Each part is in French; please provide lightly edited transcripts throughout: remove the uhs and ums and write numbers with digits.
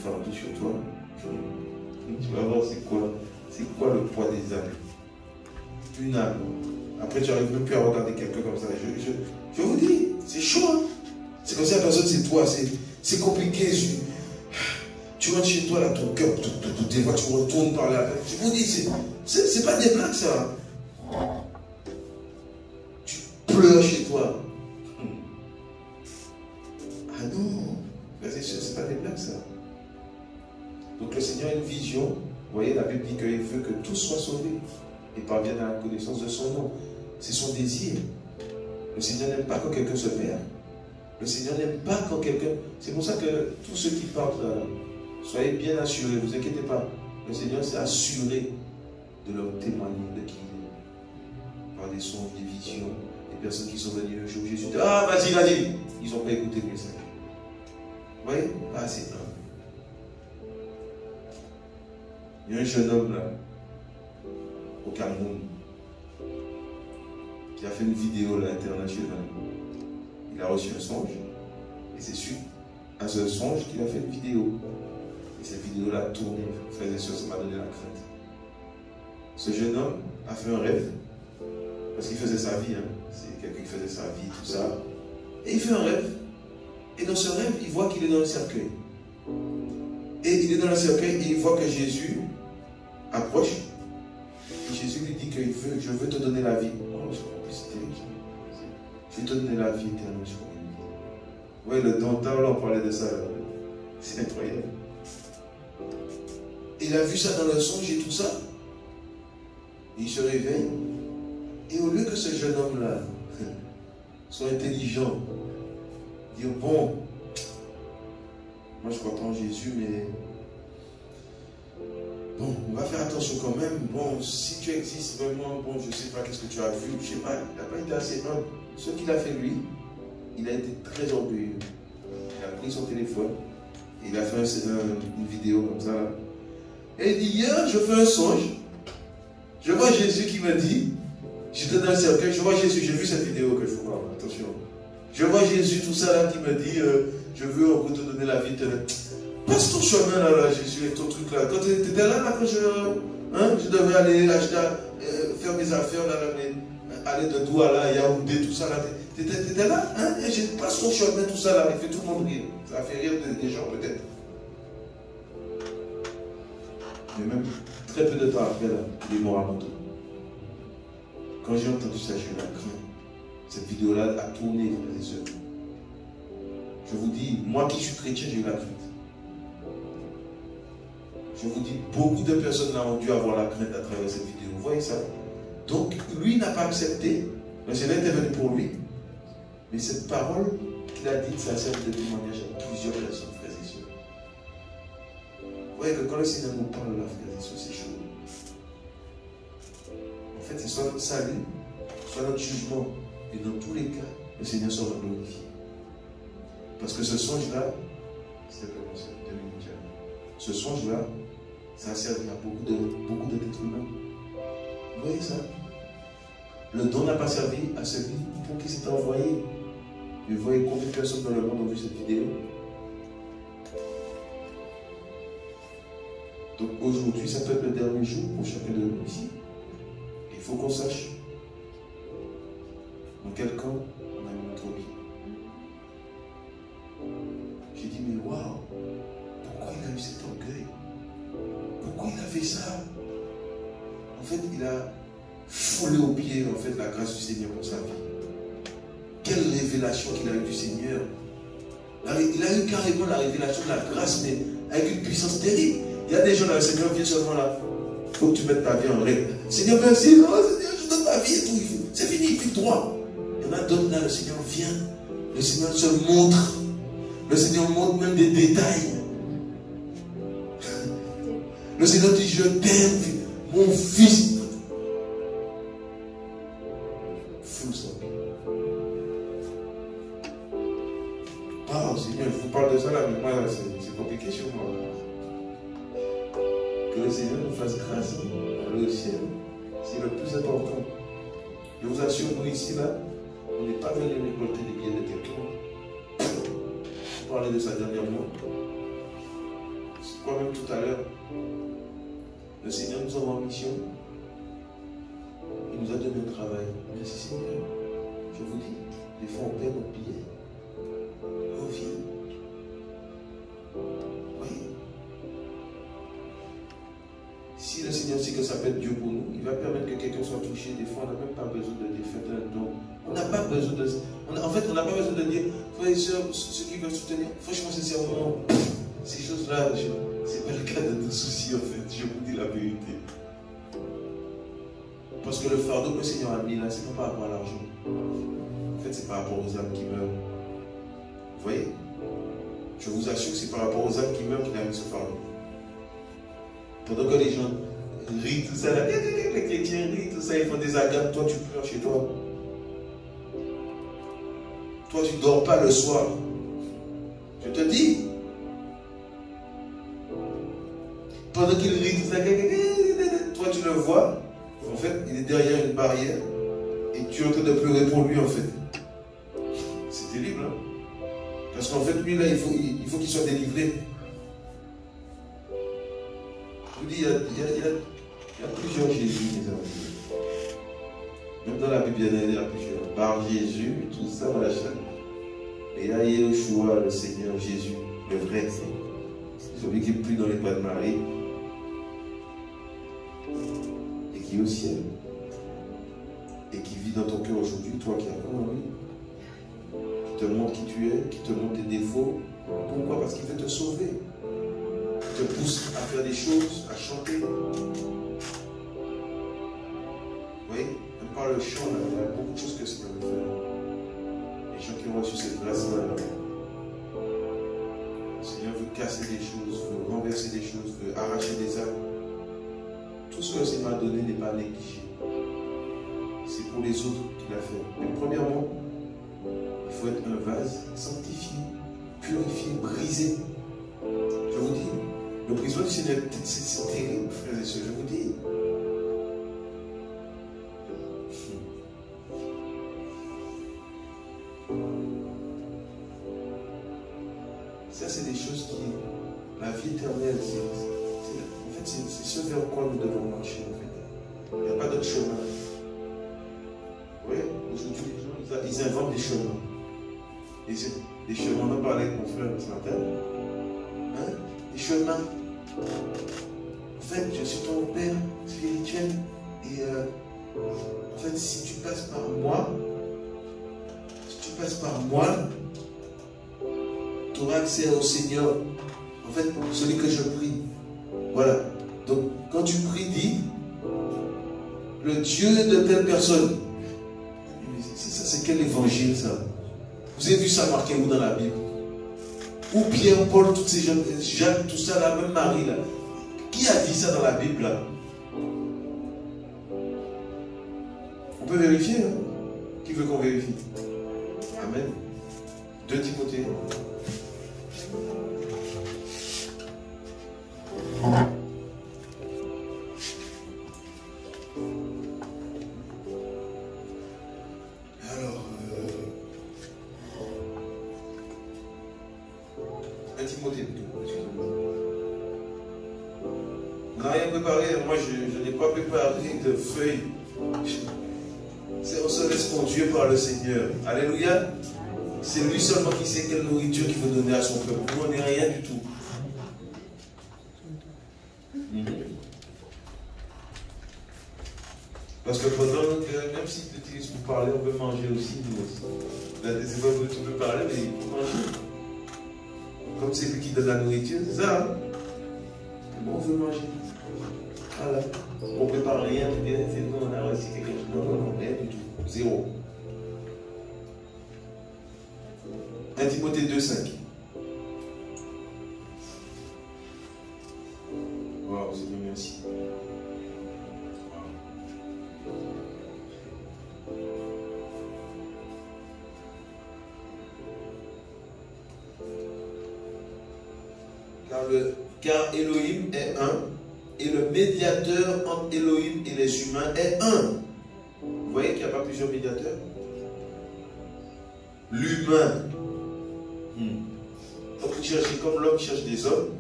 fardeau sur toi. Tu vas voir c'est quoi le poids des âmes. Une âme. Après, tu n'arrives même plus à regarder quelqu'un comme ça. Je vous dis, c'est chaud. Hein? C'est comme si la personne, c'est toi. C'est compliqué. Tu rentres chez toi, là, ton cœur, des fois, tu retournes par là. Je vous dis, c'est pas des blagues, ça. Tu pleures chez toi. Ah non, c'est pas des blagues, ça. Donc, le Seigneur a une vision. Vous voyez, la Bible dit qu'il veut que tous soient sauvés et parviennent à la connaissance de son nom. C'est son désir. Le Seigneur n'aime pas quand quelqu'un se perd. Le Seigneur n'aime pas quand quelqu'un... C'est pour ça que tous ceux qui partent, soyez bien assurés, ne vous inquiétez pas. Le Seigneur s'est assuré de leur témoigner de qui il est. Par des songes, des visions, des personnes qui sont venues un jour. Jésus dit, ah, vas-y. Ils n'ont pas écouté le message. Vous voyez? Ah, c'est un. Il y a un jeune homme là, au Cameroun, qui a fait une vidéo là, internationale. Il a reçu un songe, et c'est suite à ce songe qu'il a fait une vidéo. Et cette vidéo-là a tourné, frères et sœurs, ça m'a donné la crainte. Ce jeune homme a fait un rêve, parce qu'il faisait sa vie, hein. C'est quelqu'un qui faisait sa vie, tout ça. Et il fait un rêve, et dans ce rêve, il voit qu'il est dans le cercueil. Et il est dans le cercueil, et il voit que Jésus approche. Et Jésus lui dit qu'il veut, je veux te donner la vie. Oh, je vais te donner la vie éternelle. Oui, le don, on parlait de ça. C'est incroyable. Il a vu ça dans le songe et tout ça. Il se réveille. Et au lieu que ce jeune homme-là soit intelligent, dire bon, moi je crois pas en Jésus, mais bon, on va faire attention quand même. Bon, si tu existes vraiment, bon, je sais pas qu'est-ce que tu as vu, je sais pas, il n'a pas été assez humble. Ce qu'il a fait lui, il a été très orgueilleux. Il a pris son téléphone, et il a fait une vidéo comme ça. Et il dit, hier, je fais un songe. Je vois Jésus qui me dit, j'étais dans le cercueil, je vois Jésus, j'ai vu cette vidéo que je vous parle, attention. Je vois Jésus, tout ça là, qui me dit, je veux encore te donner la vie éternelle. Passe ton chemin là, Jésus, et ton truc là. Quand tu étais là, quand je devais aller acheter, faire mes affaires, là, aller de Douala à Yaoundé, tout ça là. Tu étais là, hein? Et je passe ton chemin, tout ça là, il fait tout le monde rire. Ça fait rire des gens peut-être. Mais même très peu de temps après, là, il est mort à moto. Quand j'ai entendu ça, j'ai eu la crainte. Cette vidéo-là a tourné, frères et sœurs. Je vous dis, moi qui suis chrétien, j'ai eu la crainte. Je vous dis, beaucoup de personnes là ont dû avoir la crainte à travers cette vidéo. Vous voyez ça? Donc, lui n'a pas accepté. Le Seigneur était venu pour lui. Mais cette parole qu'il a dite, ça sert de témoignage à plusieurs personnes, frères et sœurs. Vous voyez que quand le Seigneur nous parle là, frères et sœurs, c'est chaud. En fait, c'est soit notre salut, soit notre jugement. Et dans tous les cas, le Seigneur sera glorifié. Parce que ce songe-là, c'était comment ça, 2000. Ce songe-là, ça a servi à beaucoup d'êtres humains. Vous voyez ça? Le don n'a pas servi à celui pour qui s'est envoyé. Mais vous voyez combien de personnes dans le monde ont vu cette vidéo? Donc aujourd'hui, ça peut être le dernier jour pour chacun de nous ici. Il faut qu'on sache dans quel camp on a mis notre vie. J'ai dit, mais waouh, pourquoi il a eu cet orgueil? Pourquoi il a fait ça? En fait, il a foulé aux pieds en fait, la grâce du Seigneur pour sa vie. Quelle révélation qu'il a eue du Seigneur. Il a eu carrément la révélation de la grâce, mais avec une puissance terrible. Il y a des gens là, le Seigneur vient seulement là. Il faut que tu mettes ta vie en règle. Seigneur, merci. Oh, Seigneur, je donne ma vie et tout. C'est fini, il fait droit. Il y en a d'autres là, le Seigneur vient. Le Seigneur se montre. Le Seigneur montre même des détails. Le Seigneur dit, je t'aime, mon fils. Fou ça. Ah, Seigneur, je vous parle de ça là, mais moi, c'est compliqué sur moi. Que le Seigneur nous fasse grâce à aller au ciel. C'est le plus important. Je vous assure, nous ici là, on n'est pas venu récolter les biens de quelqu'un. On parlait de ça dernièrement. crois même tout à l'heure, le Seigneur nous envoie en mission. Il nous a donné un travail. Merci Seigneur. Je vous dis, des fois on perd notre billet. On vit. Oui. Si le Seigneur sait que ça peut être Dieu pour nous, il va permettre que quelqu'un soit touché. Des fois, on n'a même pas besoin de faire un don. On n'a pas besoin de... En fait, on n'a pas besoin de dire, frères et sœurs, ceux qui veulent soutenir, franchement, sincèrement, ces choses-là, c'est pas le cas de nos soucis, en fait. Je vous dis la vérité. Parce que le fardeau que le Seigneur a mis là, c'est pas par rapport à l'argent. En fait, c'est par rapport aux âmes qui meurent. Vous voyez? Je vous assure que c'est par rapport aux âmes qui meurent qu'il a mis ce fardeau. Pendant que les gens rient, tout ça, là, les chrétiens rient, tout ça, ils font des agames, toi tu pleures chez toi. Toi tu ne dors pas le soir. Je te dis. Pendant qu'ils rient, tout ça, toi tu le vois. En fait, il est derrière une barrière et tu es en train de pleurer pour lui, en fait. C'est terrible, hein? Parce qu'en fait, lui, là, il faut qu'il soit délivré. Je vous dis, il y a plusieurs Jésus, mes amis. Même dans la Bible, il y en a plusieurs. Bar Jésus, tout ça, machin. Et il y a Yeshua, le Seigneur Jésus, le vrai. Celui qui est plus dans les bras de Marie. Et qui est au ciel. Et qui vit dans ton cœur aujourd'hui, toi qui as cru en lui. Qui te montre qui tu es, qui te montre tes défauts. Pourquoi? Parce qu'il veut te sauver. Te pousse à faire des choses, à chanter. Vous voyez, même par le chant, là, il y a beaucoup de choses que ça peut faire. Les gens qui ont reçu cette grâce-là, le Seigneur veut casser des choses, veut renverser des choses, veut arracher des âmes. Tout ce que le Seigneur a donné n'est pas négligé. C'est pour les autres qu'il a fait. Mais premièrement, il faut être un vase sanctifié, purifié, brisé. Je vous dis, le brisement du Seigneur, c'est terrible, frères et sœurs, je vous dis. Ça, c'est des choses qui... La vie éternelle, en fait, c'est ce vers quoi nous devons marcher, en fait. Il n'y a pas d'autre chemin. Vous voyez, aujourd'hui, les gens, ils inventent des chemins. Des chemins, on en parlait avec mon frère ce matin. Hein? Des chemins. En fait, je suis ton père spirituel et en fait, si tu passes par moi, tu auras accès au Seigneur. En fait, celui que je prie. Voilà. Donc, quand tu pries, dis le Dieu de telle personne. C'est quel évangile ça? Vous avez vu ça marqué où dans la Bible? Ou Pierre, Paul, tous ces gens, Jacques, tout ça, là, même Marie, là. Qui a dit ça dans la Bible, là? On peut vérifier, hein? Qui veut qu'on vérifie? Amen. 2 Timothée. Alors, 1 Timothée plutôt, excusez-moi. Vous n'avez rien préparé, moi je n'ai pas préparé de feuilles. On se laisse conduire par le Seigneur. Alléluia. C'est lui seulement qui sait quelle nourriture qu'il veut donner à son peuple. Nous, on n'est rien du tout. Parce que pendant que, même si petit vous parlez, on peut manger aussi, nous aussi. C'est pas que tu peux parler, mais il faut manger. Comme c'est lui qui donne la nourriture, c'est ça, hein? Bon, on veut manger. Voilà. On ne prépare rien, c'est nous, on a reçu quelque chose. Non, rien du tout. Zéro. 1 Timothée 2,5. Wow, Seigneur, merci. Car Elohim est un, et le médiateur entre Elohim et les humains est un. Vous voyez qu'il n'y a pas plusieurs médiateurs? L'humain. Donc vous cherchez comme l'homme cherche des hommes,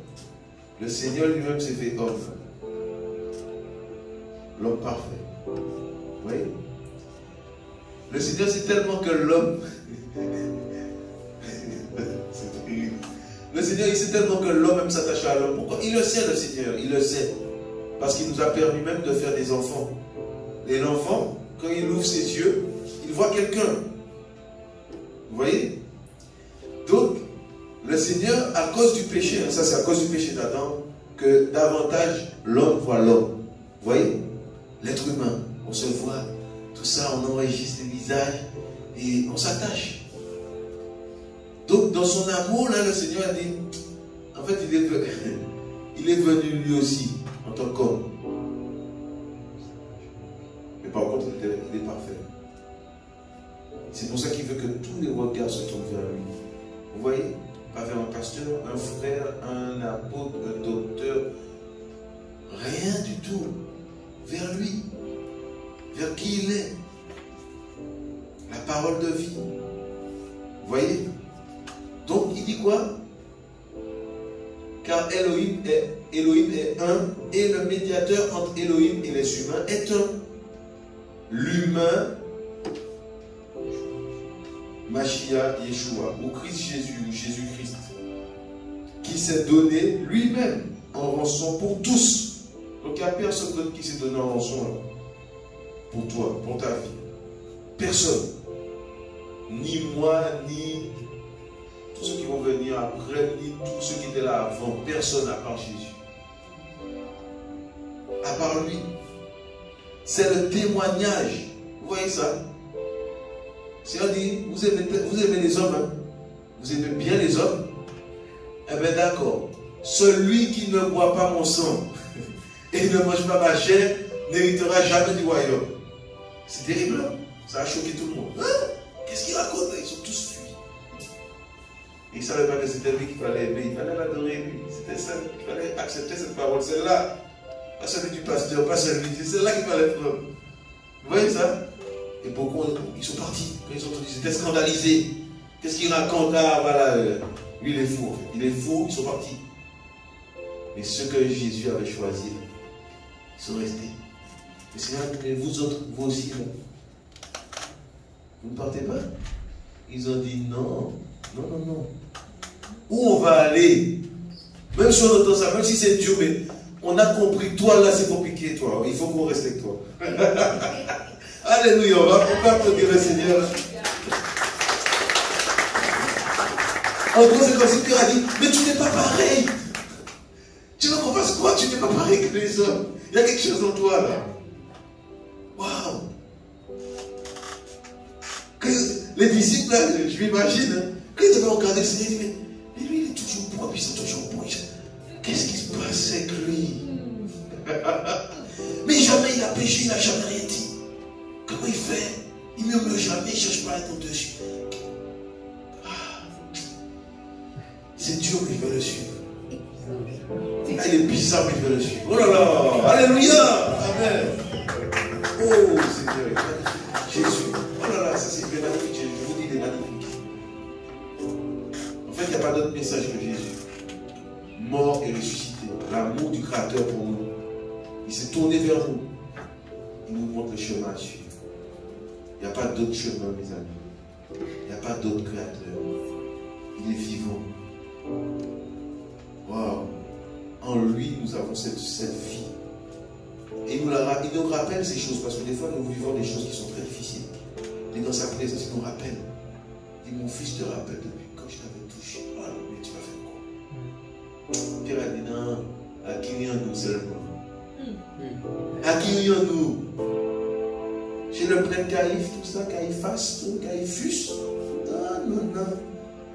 Le Seigneur lui-même s'est fait homme. L'homme parfait. Vous voyez? Le Seigneur sait tellement que l'homme... C'est terrible. Le Seigneur, il sait tellement que l'homme aime s'attacher à l'homme. Pourquoi? Il le sait, le Seigneur. Il le sait. Parce qu'il nous a permis même de faire des enfants. Et l'enfant, quand il ouvre ses yeux, il voit quelqu'un. Vous voyez? Donc, le Seigneur, à cause du péché, ça c'est à cause du péché d'Adam, que davantage l'homme voit l'homme. Vous voyez? L'être humain, on se voit, tout ça, on enregistre les visages et on s'attache. Donc, dans son amour, là, le Seigneur a dit, en fait, il est venu lui aussi, en tant qu'homme. Mais par contre, il est parfait. C'est pour ça qu'il veut que tous les regards se tournent vers lui. Vous voyez? Pas vers un pasteur, un frère, un apôtre, un docteur. Rien du tout. Vers lui. Vers qui il est. La parole de vie. Vous voyez? Donc il dit quoi? Car Elohim est un et le médiateur entre Elohim et les humains est un. L'humain, Mashiach, Yeshua, ou Christ Jésus, ou Jésus-Christ, qui s'est donné lui-même en rançon pour tous. Donc il n'y a personne d'autre qui s'est donné en rançon là. Pour toi, pour ta vie. Personne. Ni moi, ni tous ceux qui vont venir après, ni tous ceux qui étaient là avant. Personne à part Jésus. À part lui. C'est le témoignage. Vous voyez ça? C'est-à-dire, dit, vous aimez les hommes, hein? Vous aimez bien les hommes? Eh bien d'accord. Celui qui ne boit pas mon sang et ne mange pas ma chair n'héritera jamais du royaume. C'est terrible, hein? Ça a choqué tout le monde. Hein? Qu'est-ce qu'il raconte? Ils sont tous fuis. Ils ne savaient pas que c'était lui qu'il fallait aimer. Il fallait l'adorer lui. C'était ça. Il fallait accepter cette parole. Celle-là. Pas celui du pasteur, pas celui. C'est celle-là qu'il fallait prendre. Vous voyez ça? Et pourquoi ils sont partis? Quand ils ont entendu, ils étaient scandalisés. Qu'est-ce qu'il raconte? Ah voilà, lui il est fou. En fait. Il est fou, ils sont partis. Mais ceux que Jésus avait choisis, ils sont restés. Et c'est là que vous autres, vous aussi, là, vous ne partez pas? Ils ont dit non, non, non, non. Où on va aller? Même si on entend ça, même si c'est Dieu, mais on a compris, toi là c'est compliqué, toi. Il faut qu'on reste avec toi. Alléluia, on va applaudir le Seigneur. En gros, c'est comme si Pierre a dit, mais tu n'es pas pareil. Tu veux qu'on fasse quoi? Tu n'es pas pareil que les hommes. Il y a quelque chose en toi là. Waouh! Les disciples, là, je m'imagine, hein, quand ils avaient regardé le Seigneur, ils disaient, mais lui, il est toujours bon, puis ils sont toujours bons. Qu'est-ce qui se passe avec lui? Mais jamais il a péché, il n'a jamais rien dit. Comment il fait? Il ne murmure jamais, il ne cherche pas à être au-dessus. C'est Dieu, mais je vais le suivre. Il est bizarre, mais je vais le suivre. Oh là là! Alléluia! Amen! Oh Seigneur, Jésus. Oh là là, ça c'est magnifique, je vous dis, il est magnifique. En fait, il n'y a pas d'autre message que Jésus. Mort et ressuscité. L'amour du Créateur pour nous. Il s'est tourné vers nous. Il nous montre le chemin à suivre. Il n'y a pas d'autre chemin, mes amis. Il n'y a pas d'autre Créateur. Il est vivant. Waouh! En lui, nous avons cette vie. Et il nous rappelle ces choses, parce que des fois, nous vivons des choses qui sont très difficiles. Et dans sa présence, il nous rappelle. Il dit, mon fils te rappelle depuis quand je t'avais touché. Ah, mais tu vas faire quoi? Pierre a dit, non, accueillons-nous seulement. Accueillons-nous. Chez le prêtre Caïphe, tout ça, Caïphas, Caïphus. Non, non, non.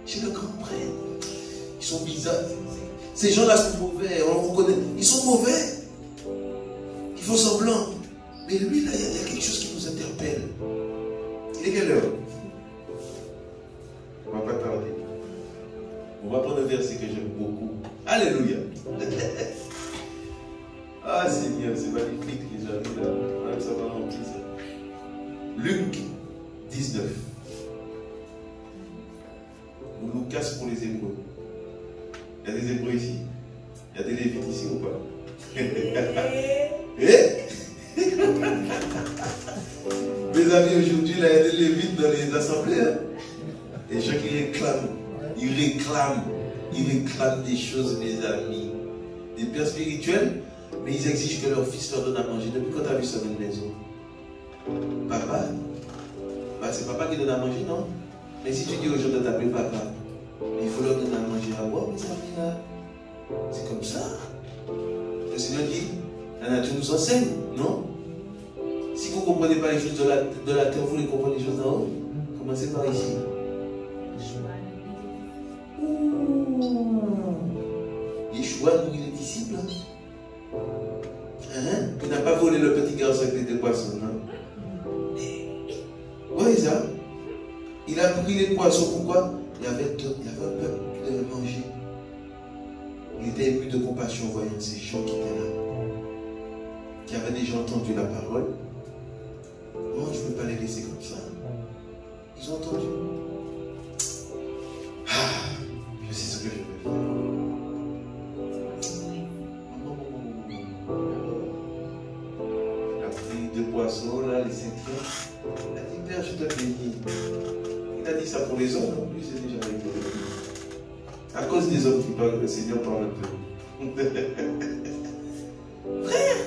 Chez le grand prêtre. Ils sont bizarres. Ces gens-là sont mauvais, on reconnaît. Ils sont mauvais. Ils font semblant. Mais lui, là, il y a quelque chose qui nous interpelle. Il est quelle heure? On ne va pas tarder. On va prendre un verset que j'aime beaucoup. Alléluia. Ah Seigneur, c'est magnifique les amis là. Ça va remplir ça. Luc 19. Ou Lucas pour les Hébreux. Il y a des Hébreux ici. Il y a des Lévites ici ou pas? Eh? Mes amis, aujourd'hui, il y a des Lévites dans les assemblées. Hein? Et les gens qui réclament. Ils réclament des choses, mes amis. Des pères spirituels, mais ils exigent que leur fils leur donne à manger. Depuis quand tu as vu ça dans une maison? Papa? Bah, c'est papa qui donne à manger, non? Mais si tu dis aux gens de t'appeler papa, il faut leur donner à manger à boire, mes amis, là. C'est comme ça. Le Seigneur dit, la nature nous enseigne, non? Si vous ne comprenez pas les choses de la terre, vous les comprenez les choses d'en haut. Commencez par ici. Yeshua nourrit les disciples. Hein? Il n'a pas volé le petit garçon avec les poissons, non? Oui, ça. Il a pris les poissons, pourquoi? Il y avait un peuple qui devait manger. Il était ému de compassion en voyant ces gens qui étaient là, qui avaient déjà entendu la parole. Non, je ne peux pas les laisser comme ça. Ils ont entendu. Ah, je sais ce que je vais faire. Il a pris deux poissons, là, les cinquièmes. Il a dit, Père, je te bénis. Il a dit ça pour les hommes, en plus, c'est déjà avec eux. À cause des hommes qui parlent, le Seigneur parle un peu. Frère,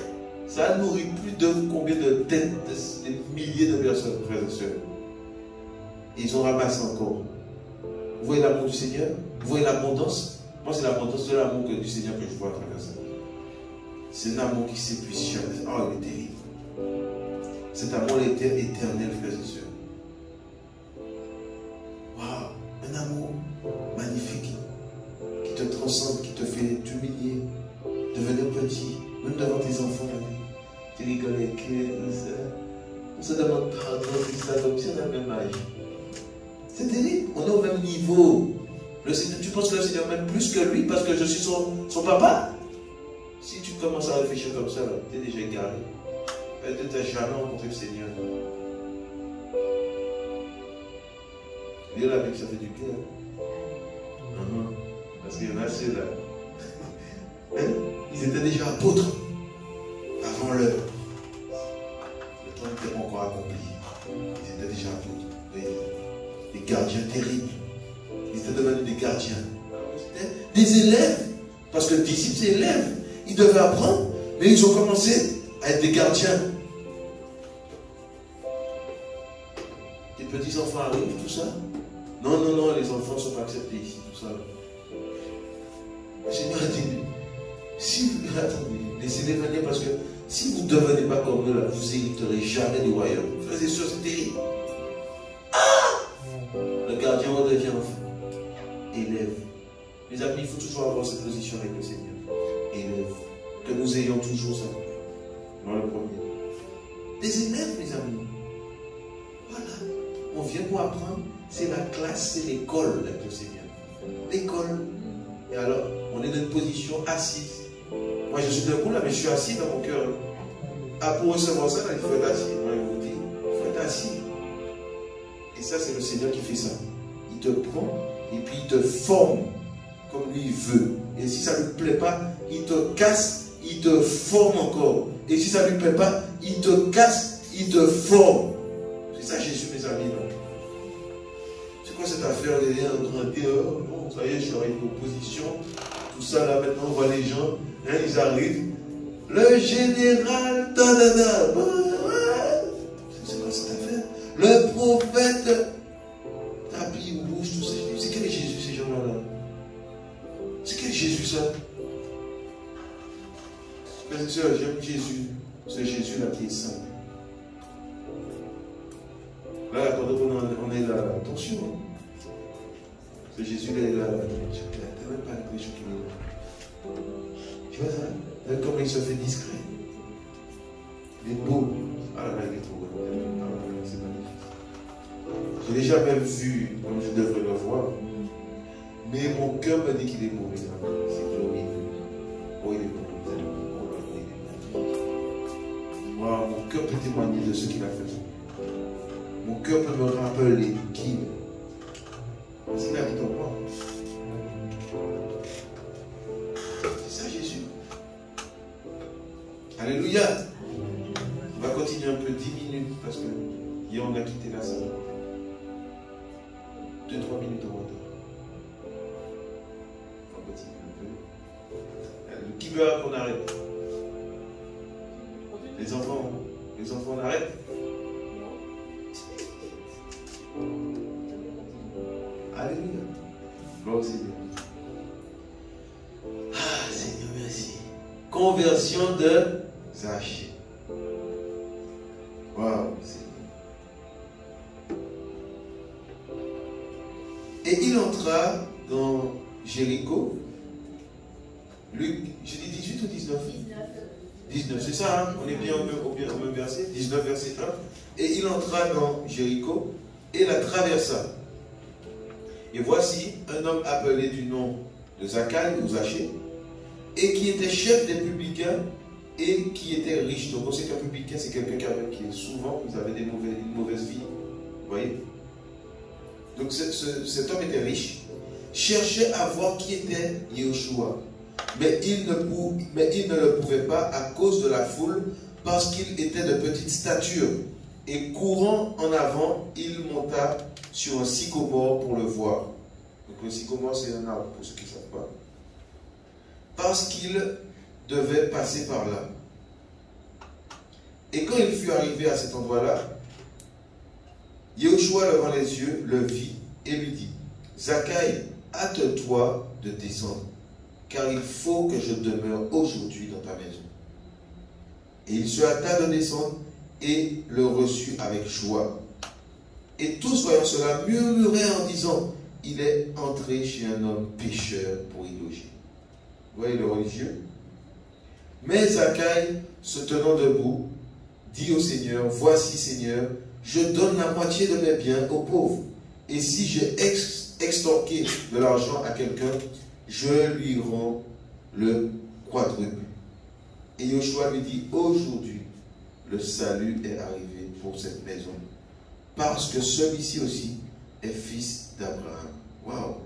ça a nourri plus de combien de têtes, des milliers de personnes, frères et sœurs. Et ils ont ramassé encore. Vous voyez l'amour du Seigneur? Vous voyez l'abondance? Moi, c'est l'abondance de l'amour du Seigneur que je vois à travers ça. C'est un amour qui s'épuise jamais. Oh, il est terrible. Cet amour est éternel, frères et sœurs. Waouh, un amour magnifique qui te transcende, qui te fait t'humilier, devenir petit, même devant tes enfants. Tu rigoles avec eux, on se demande pardon, tout ça, comme si on a le même âge. C'est terrible, on est au même niveau. Le Seigneur, tu penses que le Seigneur m'aime plus que lui parce que je suis son papa? Si tu commences à réfléchir comme ça, tu es déjà égaré. Tu n'as jamais rencontré le Seigneur. Lire la Bible, ça fait du bien. Parce qu'il y en a ceux-là. Ils étaient déjà apôtres avant l'heure. Le temps n'était pas encore accompli. Ils étaient déjà apôtres. Des gardiens terribles. Ils étaient devenus des gardiens. C'était des élèves. Parce que le disciple, c'est élève. Ils devaient apprendre, mais ils ont commencé à être des gardiens. Les petits enfants arrivent, tout ça. Non, non, non, les enfants ne sont pas acceptés ici, tout ça. Le Seigneur a dit, si vous, attendez, laissez-les venir parce que si vous ne devenez pas comme eux, là, vous n'hériterez jamais du royaume. Frères et sœurs, c'est terrible. Ah! Le gardien redevient enfant. Élève. Mes amis, il faut toujours avoir cette position avec le Seigneur. Élève. Que nous ayons toujours ça. Dans le premier. Des élèves, mes amis. Voilà. On vient pour apprendre. C'est la classe, c'est l'école avec le Seigneur. L'école. Et alors, on est dans une position assise. Moi, je suis debout là, mais je suis assis dans mon cœur. Ah, pour recevoir ça, là, il faut être assis. Moi, je vous dis, il faut être assis. Et ça, c'est le Seigneur qui fait ça. Il te prend et puis il te forme comme lui il veut. Et si ça ne lui plaît pas, il te casse, il te forme encore. Et si ça ne lui plaît pas, il te casse, il te forme. C'est ça Jésus, mes amis. Là. C'est quoi cette affaire de grandir? Bon, ça y est, je suis en une opposition. Tout ça là, maintenant, on voit les gens, hein, ils arrivent. Le général, c'est quoi cette affaire? Le prophète, tapis ou bouge, tout ça. C'est quel est Jésus, ces gens-là? C'est quel Jésus, ça? Frères et sœurs, j'aime Jésus. C'est Jésus là qui est saint. Là, quand on est là, attention. Hein. C'est Jésus là, il est là. Tu n'as même pas l'impression qu'il est là. Tu vois ça? Comme il se fait discret. Il est beau. Ah là, il est trop beau. C'est magnifique. Je l'ai jamais vu comme je devrais le voir. Mais mon cœur me dit qu'il est beau. C'est glorieux. Oh, il est beau. Wow, mon cœur peut témoigner de ce qu'il a fait. Mon cœur peut me rappeler qui il est. Parce qu'il habite en moi. C'est ça Jésus. Alléluia. On va continuer un peu 10 minutes parce que hier on a quitté la salle. 2-3 minutes en retard. On va continuer un peu. Qui veut qu'on arrête? Les enfants, on arrête? Alléluia. Gloire au Seigneur. Ah, Seigneur, merci. Conversion de Zachée. Waouh, Seigneur. Et il entra dans Jéricho. Luc, je dis 18 ou 19? 19, c'est ça, hein? On est bien au même verset. 19, verset 1. Et il entra dans Jéricho et la traversa. Et voici un homme appelé du nom de Zachaï ou Zachée, et qui était chef des publicains et qui était riche. Donc on sait qu'un publicain, c'est quelqu'un qui est souvent, ils avaient une mauvaise vie. Vous voyez? Donc cet homme était riche, cherchait à voir qui était Yeshua. Mais il ne le pouvait pas à cause de la foule, parce qu'il était de petite stature. Et courant en avant, il monta sur un sycomore pour le voir. Donc le sycomore, c'est un arbre, pour ceux qui ne savent pas. Parce qu'il devait passer par là. Et quand il fut arrivé à cet endroit-là, Yeshua, levant les yeux, le vit et lui dit: Zachaï, hâte-toi de descendre, car il faut que je demeure aujourd'hui dans ta maison. Et il se hâta de descendre et le reçut avec joie. Et tous, voyant cela, murmuraient en disant: il est entré chez un homme pécheur pour y loger. Vous voyez le religieux? Mais Zachaï, se tenant debout, dit au Seigneur: voici, Seigneur, je donne la moitié de mes biens aux pauvres. Et si j'ai extorqué de l'argent à quelqu'un, je lui rends le quadruple. Et Yoshua lui dit: aujourd'hui, le salut est arrivé pour cette maison, parce que celui-ci aussi est fils d'Abraham. Waouh!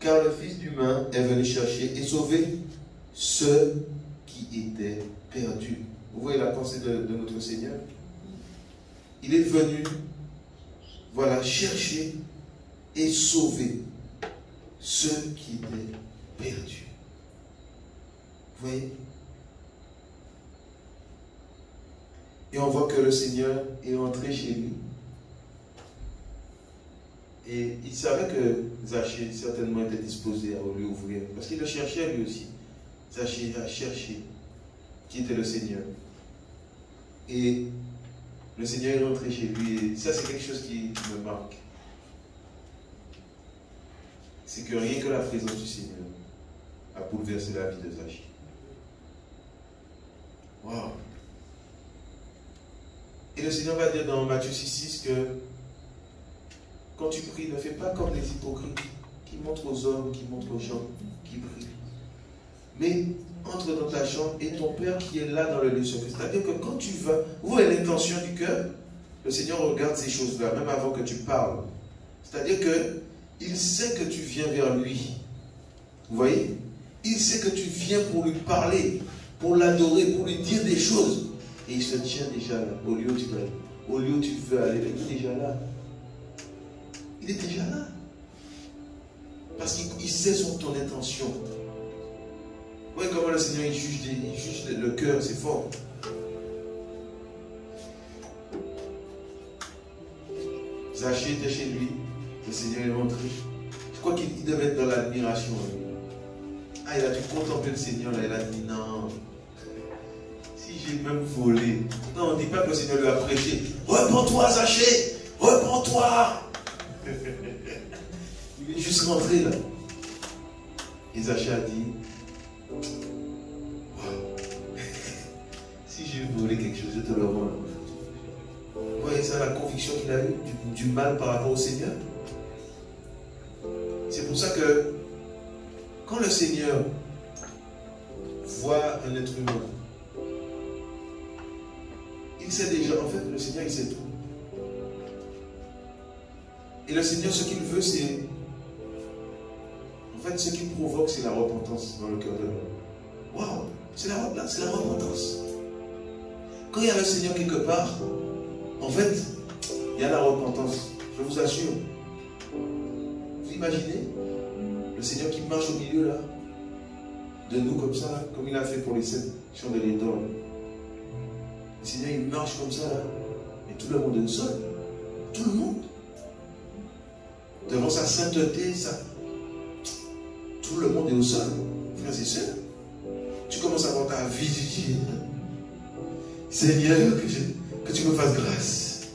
Car le Fils d'humain est venu chercher et sauver ceux qui étaient perdus. Vous voyez la pensée de notre Seigneur? Il est venu, voilà, chercher et sauver ceux qui étaient perdus. Vous voyez? Et on voit que le Seigneur est entré chez lui. Et il savait que Zachée certainement était disposé à lui ouvrir. Parce qu'il le cherchait lui aussi. Zachée a cherché qui était le Seigneur. Et le Seigneur est rentré chez lui. Et ça, c'est quelque chose qui me marque. C'est que rien que la présence du Seigneur a bouleversé la vie de Zachée. Waouh! Et le Seigneur va dire dans Matthieu 6,6 que quand tu pries, ne fais pas comme les hypocrites qui montrent aux hommes, qui montrent aux gens, qui prient. Mais entre dans ta chambre et ton Père qui est là dans le lieu secret. C'est-à-dire que quand tu vas, où est l'intention du cœur? Le Seigneur regarde ces choses-là, même avant que tu parles. C'est-à-dire que il sait que tu viens vers lui. Vous voyez? Il sait que tu viens pour lui parler, pour l'adorer, pour lui dire des choses. Et il se tient déjà là, au lieu où tu veux aller, il est déjà là. Il est déjà là. Parce qu'il sait ton intention. Vous voyez comment le Seigneur il juge le cœur, c'est fort. Zachée était chez lui, le Seigneur est rentré. Je crois qu'il devait être dans l'admiration. Ah, il a dû contempler le Seigneur, là, il a dit non. Si j'ai même volé. Non, on ne dit pas que le Seigneur lui a prêché. Repends-toi, Zachée, repends-toi. Il est juste rentré là. Et Zachée a dit: wow. Si j'ai volé quelque chose, je te le rends. Vous voyez ça, la conviction qu'il a eu du mal par rapport au Seigneur. C'est pour ça que quand le Seigneur voit un être humain, il sait déjà, en fait, le Seigneur il sait tout. Et le Seigneur, ce qu'il veut, c'est, en fait, ce qu'il provoque, c'est la repentance dans le cœur de l'homme. Waouh! C'est la repentance. Quand il y a le Seigneur quelque part, en fait, il y a la repentance. Je vous assure. Vous imaginez le Seigneur qui marche au milieu là, de nous comme ça, là, comme il a fait pour les 7 chants de l'étole. Le Seigneur il marche comme ça là, et tout le monde est au sol. Tout le monde. Devant sa sainteté, ça. Tout le monde est au sol. Frères et sœurs. Tu commences à avoir ta vie, tu dis, Seigneur, que tu me fasses grâce.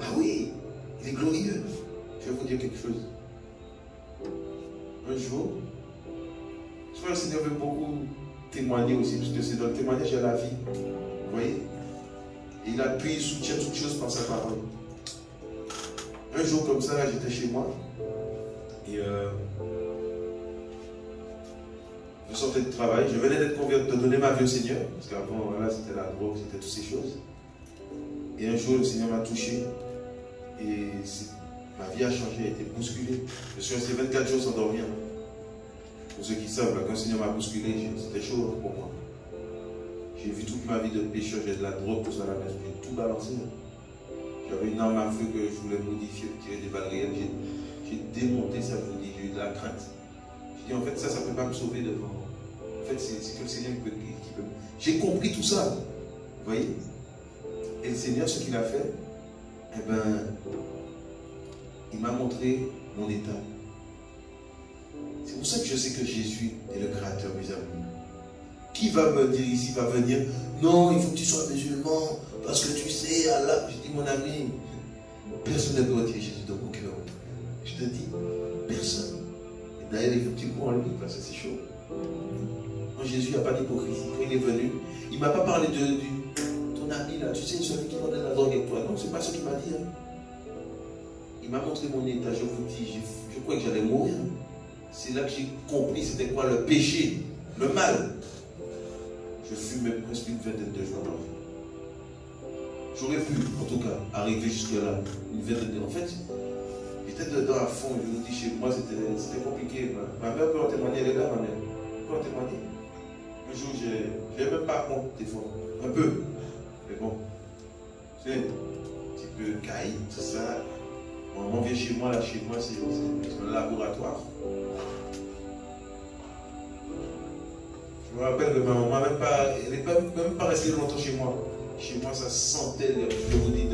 Ah oui, il est glorieux. Je vais vous dire quelque chose. Un jour, je crois que le Seigneur veut beaucoup témoigner aussi, parce que c'est dans le témoignage à la vie. Vous voyez? Et il appuie, il soutient toutes choses par sa parole. Un jour comme ça, j'étais chez moi. Et je sortais de travail. Je venais d'être converti, de donner ma vie au Seigneur. Parce qu'avant, voilà, c'était la drogue, c'était toutes ces choses. Et un jour, le Seigneur m'a touché. Et ma vie a changé, a été bousculée. Je suis resté 24 jours sans dormir. Pour ceux qui savent, là, quand le Seigneur m'a bousculé, c'était chaud pour moi. J'ai vu toute ma vie de pécheur, j'ai de la drogue pour ça à la maison, j'ai tout balancé. J'avais une arme à feu que je voulais modifier, tirer des balles réelles. J'ai démonté ça, je vous dis, j'ai eu de la crainte. J'ai dit, en fait, ça ne peut pas me sauver devant. En fait, c'est que le Seigneur qui peut. J'ai compris tout ça. Vous voyez? Et le Seigneur, ce qu'il a fait, eh ben, il m'a montré mon état. C'est pour ça que je sais que Jésus est le Créateur, mes amis. Qui va me dire ici, va venir, non, il faut que tu sois musulman, parce que tu sais, Allah. Je dis, mon ami, personne ne peut retirer Jésus dans mon cœur. Je te dis, personne. Et d'ailleurs, il faut que tu crois en lui, parce que c'est chaud. Non, Jésus n'a pas d'hypocrisie. Quand il est venu, il ne m'a pas parlé de ton ami là, tu sais, celui qui vendait la drogue avec toi. Non, c'est pas ce qu'il m'a dit. Hein. Il m'a montré mon état, je vous dis, je croyais que j'allais mourir. C'est là que j'ai compris c'était quoi le péché, le mal. Je fumais presque une vingtaine de jours. J'aurais pu, en tout cas, arriver jusque-là. Une vingtaine de... En fait, j'étais dedans à fond. Je vous dis, chez moi, c'était compliqué. Ma mère peut en témoigner, elle est là, ma mère. Elle peut en témoigner. Un jour, je n'ai même pas honte, des fois. Un peu. Mais bon. Tu sais, un petit peu caïd, tout ça. Maman vient chez moi, là, chez moi, c'est un laboratoire. Je me rappelle que ma maman elle n'est même pas restée longtemps chez moi. Chez moi, ça sentait, je vous dis,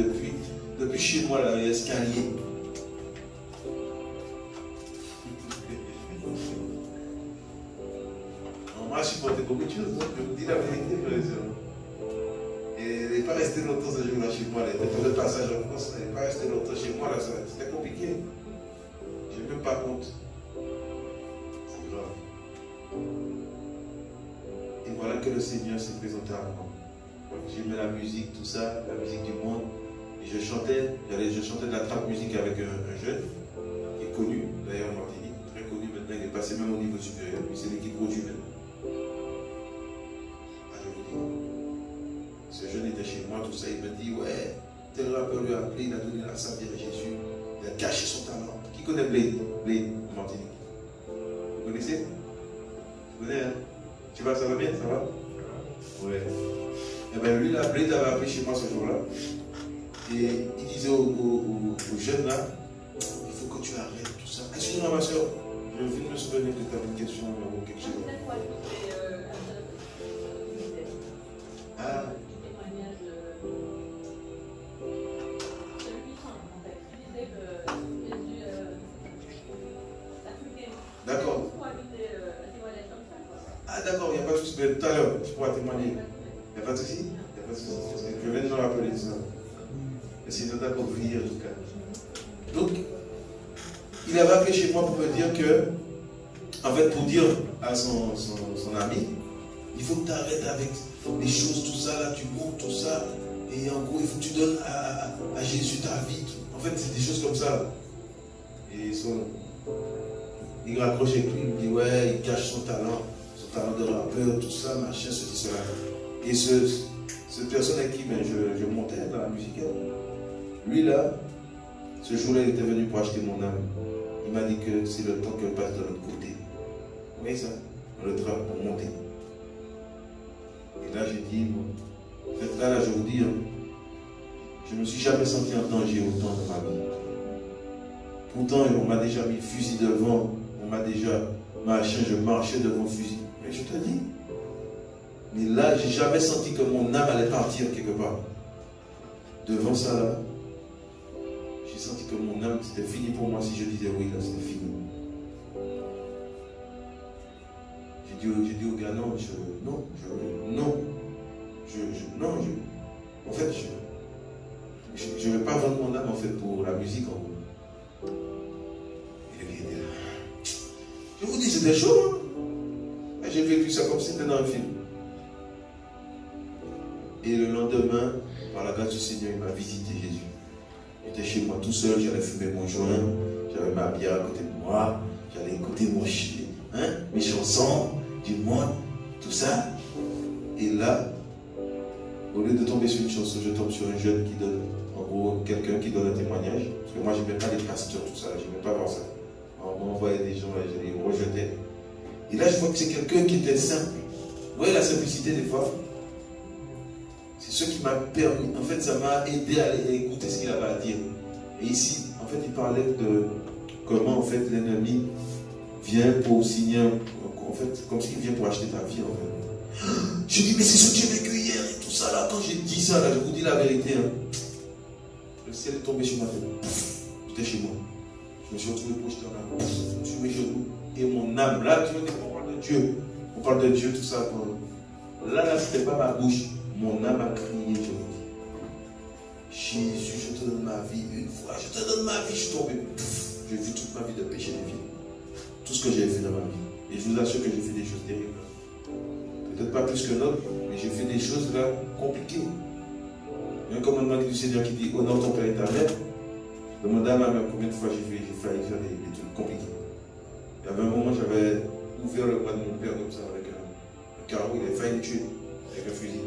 depuis chez moi, là, l'escalier. Maman a supporté beaucoup de choses, hein, je vous dis la vérité, frère et sœur. Et elle n'est pas restée longtemps ce jour-là chez moi. Elle était pour le passage en France, elle n'est pas restée longtemps chez moi, là, c'était compliqué. Je n'ai même pas compte. C'est grave. Et voilà que le Seigneur s'est présenté à moi. J'aimais la musique, tout ça, la musique du monde. Et je chantais de la trap musique avec un jeune qui est connu, d'ailleurs en Martinique, très connu maintenant, il est passé même au niveau supérieur. Puis c'est l'équipe produit même. Ah, je vous dis, ce jeune était chez moi, tout ça, il me dit, ouais, tel rappeur lui a appelé, il a donné la sa vie à Jésus, il a caché son talent. Qui connaît Blade en Martinique? Vous connaissez? Vous connaissez, hein? Tu vas, ça va bien, ça va? Ouais. Et bien lui, la Blade avait appelé chez moi ce jour-là. Et il disait aux jeunes là, il faut que tu arrêtes tout ça. Excuse-moi ma soeur, je viens de me souvenir que tu avais une question ou quelque chose. Ah. D'accord. Ah d'accord, il n'y a pas de souci. Mais tout à l'heure, tu pourras témoigner. Il n'y a pas de souci. Il n'y a pas de souci. Parce que je viens de me rappeler ça. Et c'est notre accord prière en tout cas. Donc, il avait appelé chez moi pour me dire que, en fait, pour dire à son ami, il faut que tu arrêtes avec les choses, tout ça, là, tu montes, tout ça. Et en gros, il faut que tu donnes à Jésus ta vie. En fait, c'est des choses comme ça. Et il raccroche avec lui, il me dit, ouais, il cache son talent de rappeur, tout ça, machin, ceci, cela. Et cette personne avec qui ben, je montais dans la musique, lui là, ce jour-là, il était venu pour acheter mon âme. Il m'a dit que c'est le temps que je passe de l'autre côté. Vous voyez ça? Dans le train pour monter. Et là, j'ai dit, bon, en fait, là, je vous dis, je ne me suis jamais senti en danger autant dans ma vie. Pourtant, on m'a déjà mis le fusil devant, on m'a déjà marché, je marchais devant le fusil. Mais je te dis, mais là, j'ai jamais senti que mon âme allait partir quelque part. Devant ça, là, j'ai senti que mon âme, c'était fini pour moi. Si je disais oui, là, c'était fini. J'ai dit au gars, non, en fait, je ne vais pas vendre mon âme, en fait, pour la musique, en gros. Et le gars était là. Je vous dis, c'était chaud, hein? J'ai vécu ça comme si c'était dans un film. Et le lendemain, par la grâce du Seigneur, il m'a visité Jésus. J'étais chez moi tout seul, j'allais fumer mon joint, j'avais ma bière à côté de moi, j'allais écouter mes chansons du monde, tout ça. Et là, au lieu de tomber sur une chanson, je tombe sur un jeune qui donne, en gros, quelqu'un qui donne un témoignage. Parce que moi, je n'aimais pas les pasteurs, tout ça, je n'aimais pas voir ça. On m'envoyait des gens, et je les rejetais. Et là, je vois que c'est quelqu'un qui était simple. Vous voyez la simplicité des fois? C'est ce qui m'a permis, en fait, ça m'a aidé à écouter ce qu'il avait à dire. Et ici, en fait, il parlait de comment, en fait, l'ennemi vient pour signer, en fait, comme s'il vient pour acheter ta vie, en fait. Je dis, mais c'est ce que j'ai vécu hier et tout ça, là. Quand j'ai dit ça, là, je vous dis la vérité, hein. Le ciel est tombé sur ma tête. J'étais chez moi. Je me suis retrouvé projeté en avant. Sur mes genoux. Et mon âme, là, tu vois, on parle de Dieu. On parle de Dieu, tout ça. Là, c'était pas ma bouche. Mon âme a crié, je vous dis. Jésus, je te donne ma vie une fois. Je te donne ma vie, je suis tombé. J'ai vu toute ma vie de péché de vie. Tout ce que j'ai fait dans ma vie. Et je vous assure que j'ai fait des choses terribles. Peut-être pas plus que d'autres, mais j'ai fait des choses là compliquées. Il y a un commandement du Seigneur qui dit honore ton père et ta mère. Demandez à ma mère combien de fois j'ai failli faire des trucs compliqués. Il y avait un moment, j'avais ouvert le bras de mon père comme ça avec un carreau, il a failli me tuer avec un fusil.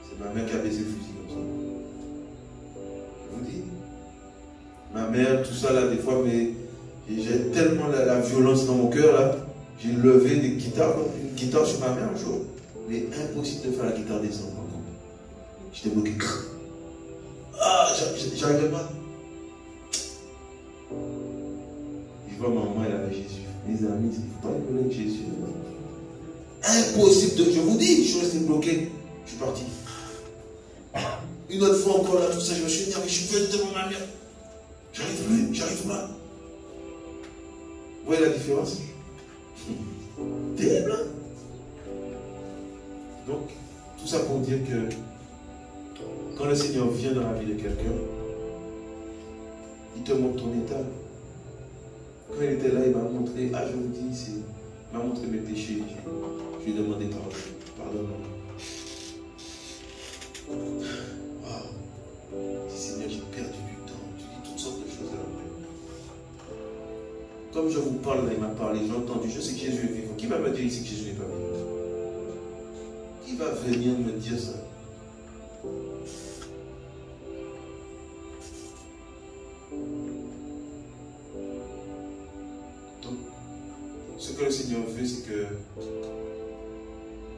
C'est ma mère qui a baisé le fusil comme ça. Je vous dis, ma mère, tout ça là, des fois, mais j'ai tellement la violence dans mon cœur là. J'ai levé une guitare sur ma mère un jour. Mais impossible de faire la guitare descendre. J'étais bloqué. Ah, j'arrivais pas. Je vois ma maman, elle avait Jésus. Mes amis, il ne faut pas rigoler avec Jésus. Impossible de. Je vous dis, je suis resté bloqué. Je suis parti. Une autre fois encore là, tout ça, je me suis énervé. Je suis venu devant ma mère. J'arrive pas. Vous voyez la différence? Terrible, hein? Donc, tout ça pour dire que quand le Seigneur vient dans la vie de quelqu'un, il te montre ton état. Quand il était là, il m'a montré, je vous dis, il m'a montré mes péchés. Je lui ai demandé pardon. Pardonne-moi. Wow. Seigneur, j'ai perdu du temps. Tu dis toutes sortes de choses à la Comme je vous parle, là, il m'a parlé, j'ai entendu, je sais que Jésus est vivant. Qui va me dire ici que Jésus n'est pas vivant? Qui va venir me dire ça? Donc, ce que le Seigneur veut, c'est que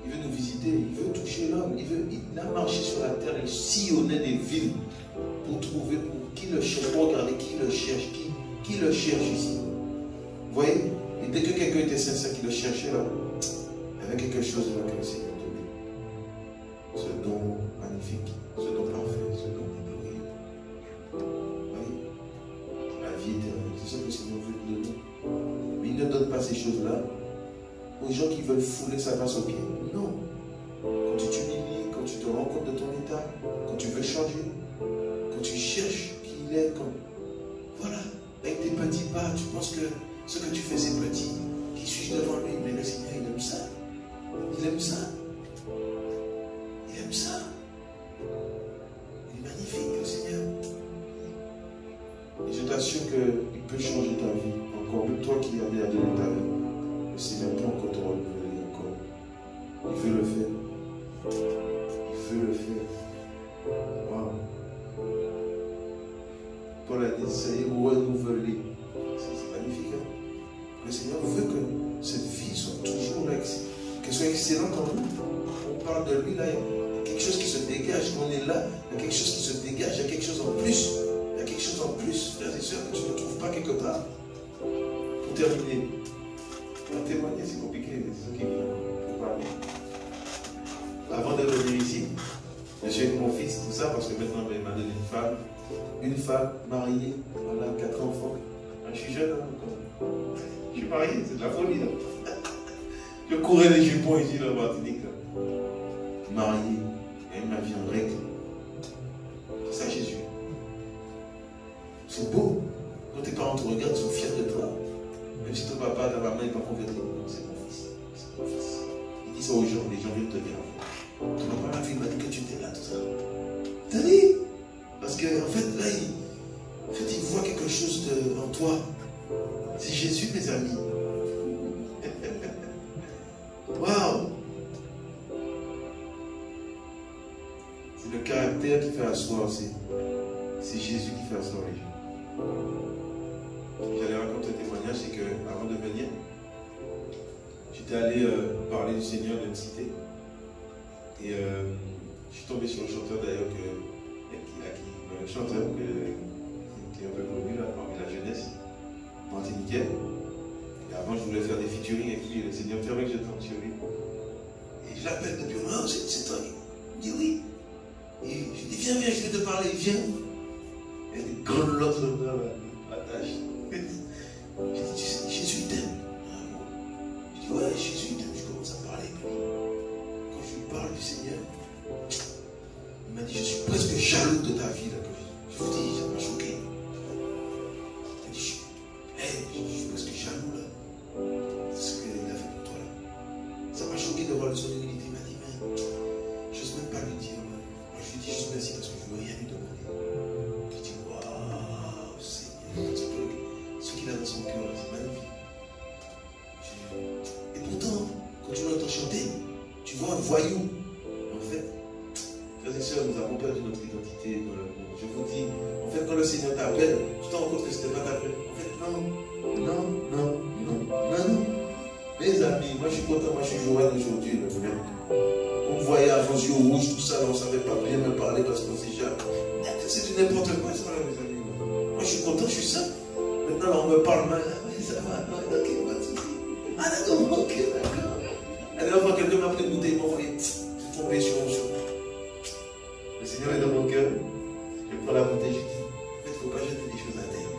il veut nous visiter, il veut toucher l'homme, il a marché sur la terre, il sillonnait des villes pour trouver, pour qui le cherche, pour regarder qui le cherche, qui le cherche ici. Vous voyez? Et dès que quelqu'un était sincère qui le cherchait là, il y avait quelque chose là que le Seigneur donnait. Ce don magnifique, ce don parfait, ce don glorieux. Vous voyez? La vie éternelle, c'est ce que le Seigneur veut nous donner. Mais il ne donne pas ces choses-là aux gens qui veulent fouler sa grâce aux pieds. Non. Quand tu t'humilies, quand tu te rends compte de ton état, quand tu veux changer, quand tu cherches qui il est, quand... Voilà. Avec tes petits pas, tu penses que ce que tu fais c'est petit. Qui suis-je devant lui? Mais le Seigneur, il aime ça. Il aime ça. Il aime ça. Il est magnifique, le Seigneur. Et je t'assure qu'il peut changer ta vie. Encore même toi qui avais à donner ta vie. Le Seigneur peut encore te renouveler encore. Il veut le faire. Il veut le faire. Waouh. Paul a dit, ça y est, renouveler. C'est magnifique. Hein? Le Seigneur veut que cette vie soit toujours là, qu'elle soit excellente en nous. parle de lui, là, il y a quelque chose qui se dégage. Quand on est là, il y a quelque chose qui se dégage, il y a quelque chose en plus. Il y a quelque chose en plus, frères et sœurs, que tu ne trouves pas quelque part. Pour terminer, témoigner, c'est compliqué, mais c'est ça qui faut parler. Avant de venir ici, je suis avec mon fils, tout ça, parce que maintenant il m'a donné une femme mariée, voilà, 4 enfants. Je suis jeune, hein, encore. Je suis marié, c'est de la folie, là. Je courais les jupons ici, dans la Martinique, là. Marié, et ma vie en règle. C'est ça Jésus. C'est beau. Quand tes parents te regardent, ils sont fiers de toi. Même si ton papa, ta maman n'est pas converti. Non, c'est mon fils. C'est mon fils. Il dit ça aux gens, les gens viennent te dire. Ton papa m'a m'a dit que tu étais là, tout ça. T'as dit? Parce qu'en fait, là, il voit quelque chose en toi. C'est Jésus, mes amis. Waouh! C'est le caractère qui fait asseoir aussi. C'est Jésus qui fait asseoir les gens. J'allais raconter un témoignage, c'est qu'avant de venir, j'étais allé parler du Seigneur d'une cité. Et je suis tombé sur un chanteur d'ailleurs, un chanteur qui est un peu connu là, parmi la jeunesse martiniquaise. Et avant, je voulais faire des featuring avec lui, et le Seigneur permet que je tombe sur lui. Et je l'appelle depuis, oh, c'est toi. Il dit oui. Et je dis, viens, je vais te parler, viens. Il y a des grandes lottes dans la tâche. Je dis, Jésus t'aime. Je dis, ouais, Jésus t'aime. Je commence à parler. Quand je lui parle du Seigneur, il m'a dit, je suis presque jaloux de ta vie. Là. Je vous dis, ça m'a choqué. Il m'a dit, je suis presque jaloux là. C'est ce qu'il a fait pour toi là. Ça m'a choqué de voir le son d'humilité. Il m'a dit, mais je n'ose même pas lui dire. Moi, je lui dis juste merci parce que je ne veux rien lui demander. Je dis, waouh, Seigneur, ce qu'il a dans son cœur, c'est magnifique. Et pourtant, quand tu l'entends chanter, tu vois un voyou. En fait, frères et sœurs, nous avons perdu notre identité dans le monde. Je vous dis, en fait, quand le Seigneur t'appelle, tu te rends compte que ce n'était pas ta peine. En fait, non. Mes amis, moi je suis content, moi je suis joyeux aujourd'hui. On me voyait avant les yeux rouges, tout ça, on ne savait pas bien me parler parce qu'on s'est jamais. C'est du n'importe quoi, ça, mes amis. Moi je suis content, je suis simple. Maintenant, là, on me parle mal. Oui, ça va, non, ok, pas de souci. Ah, d'accord, ok, d'accord. La dernière fois, quelqu'un m'a pris une bouteille, il m'a envoyé. Je tombé sur mon chou. Le Seigneur est dans mon cœur. Je prends la bouteille, je dis, en fait, il ne faut pas jeter des choses à terre.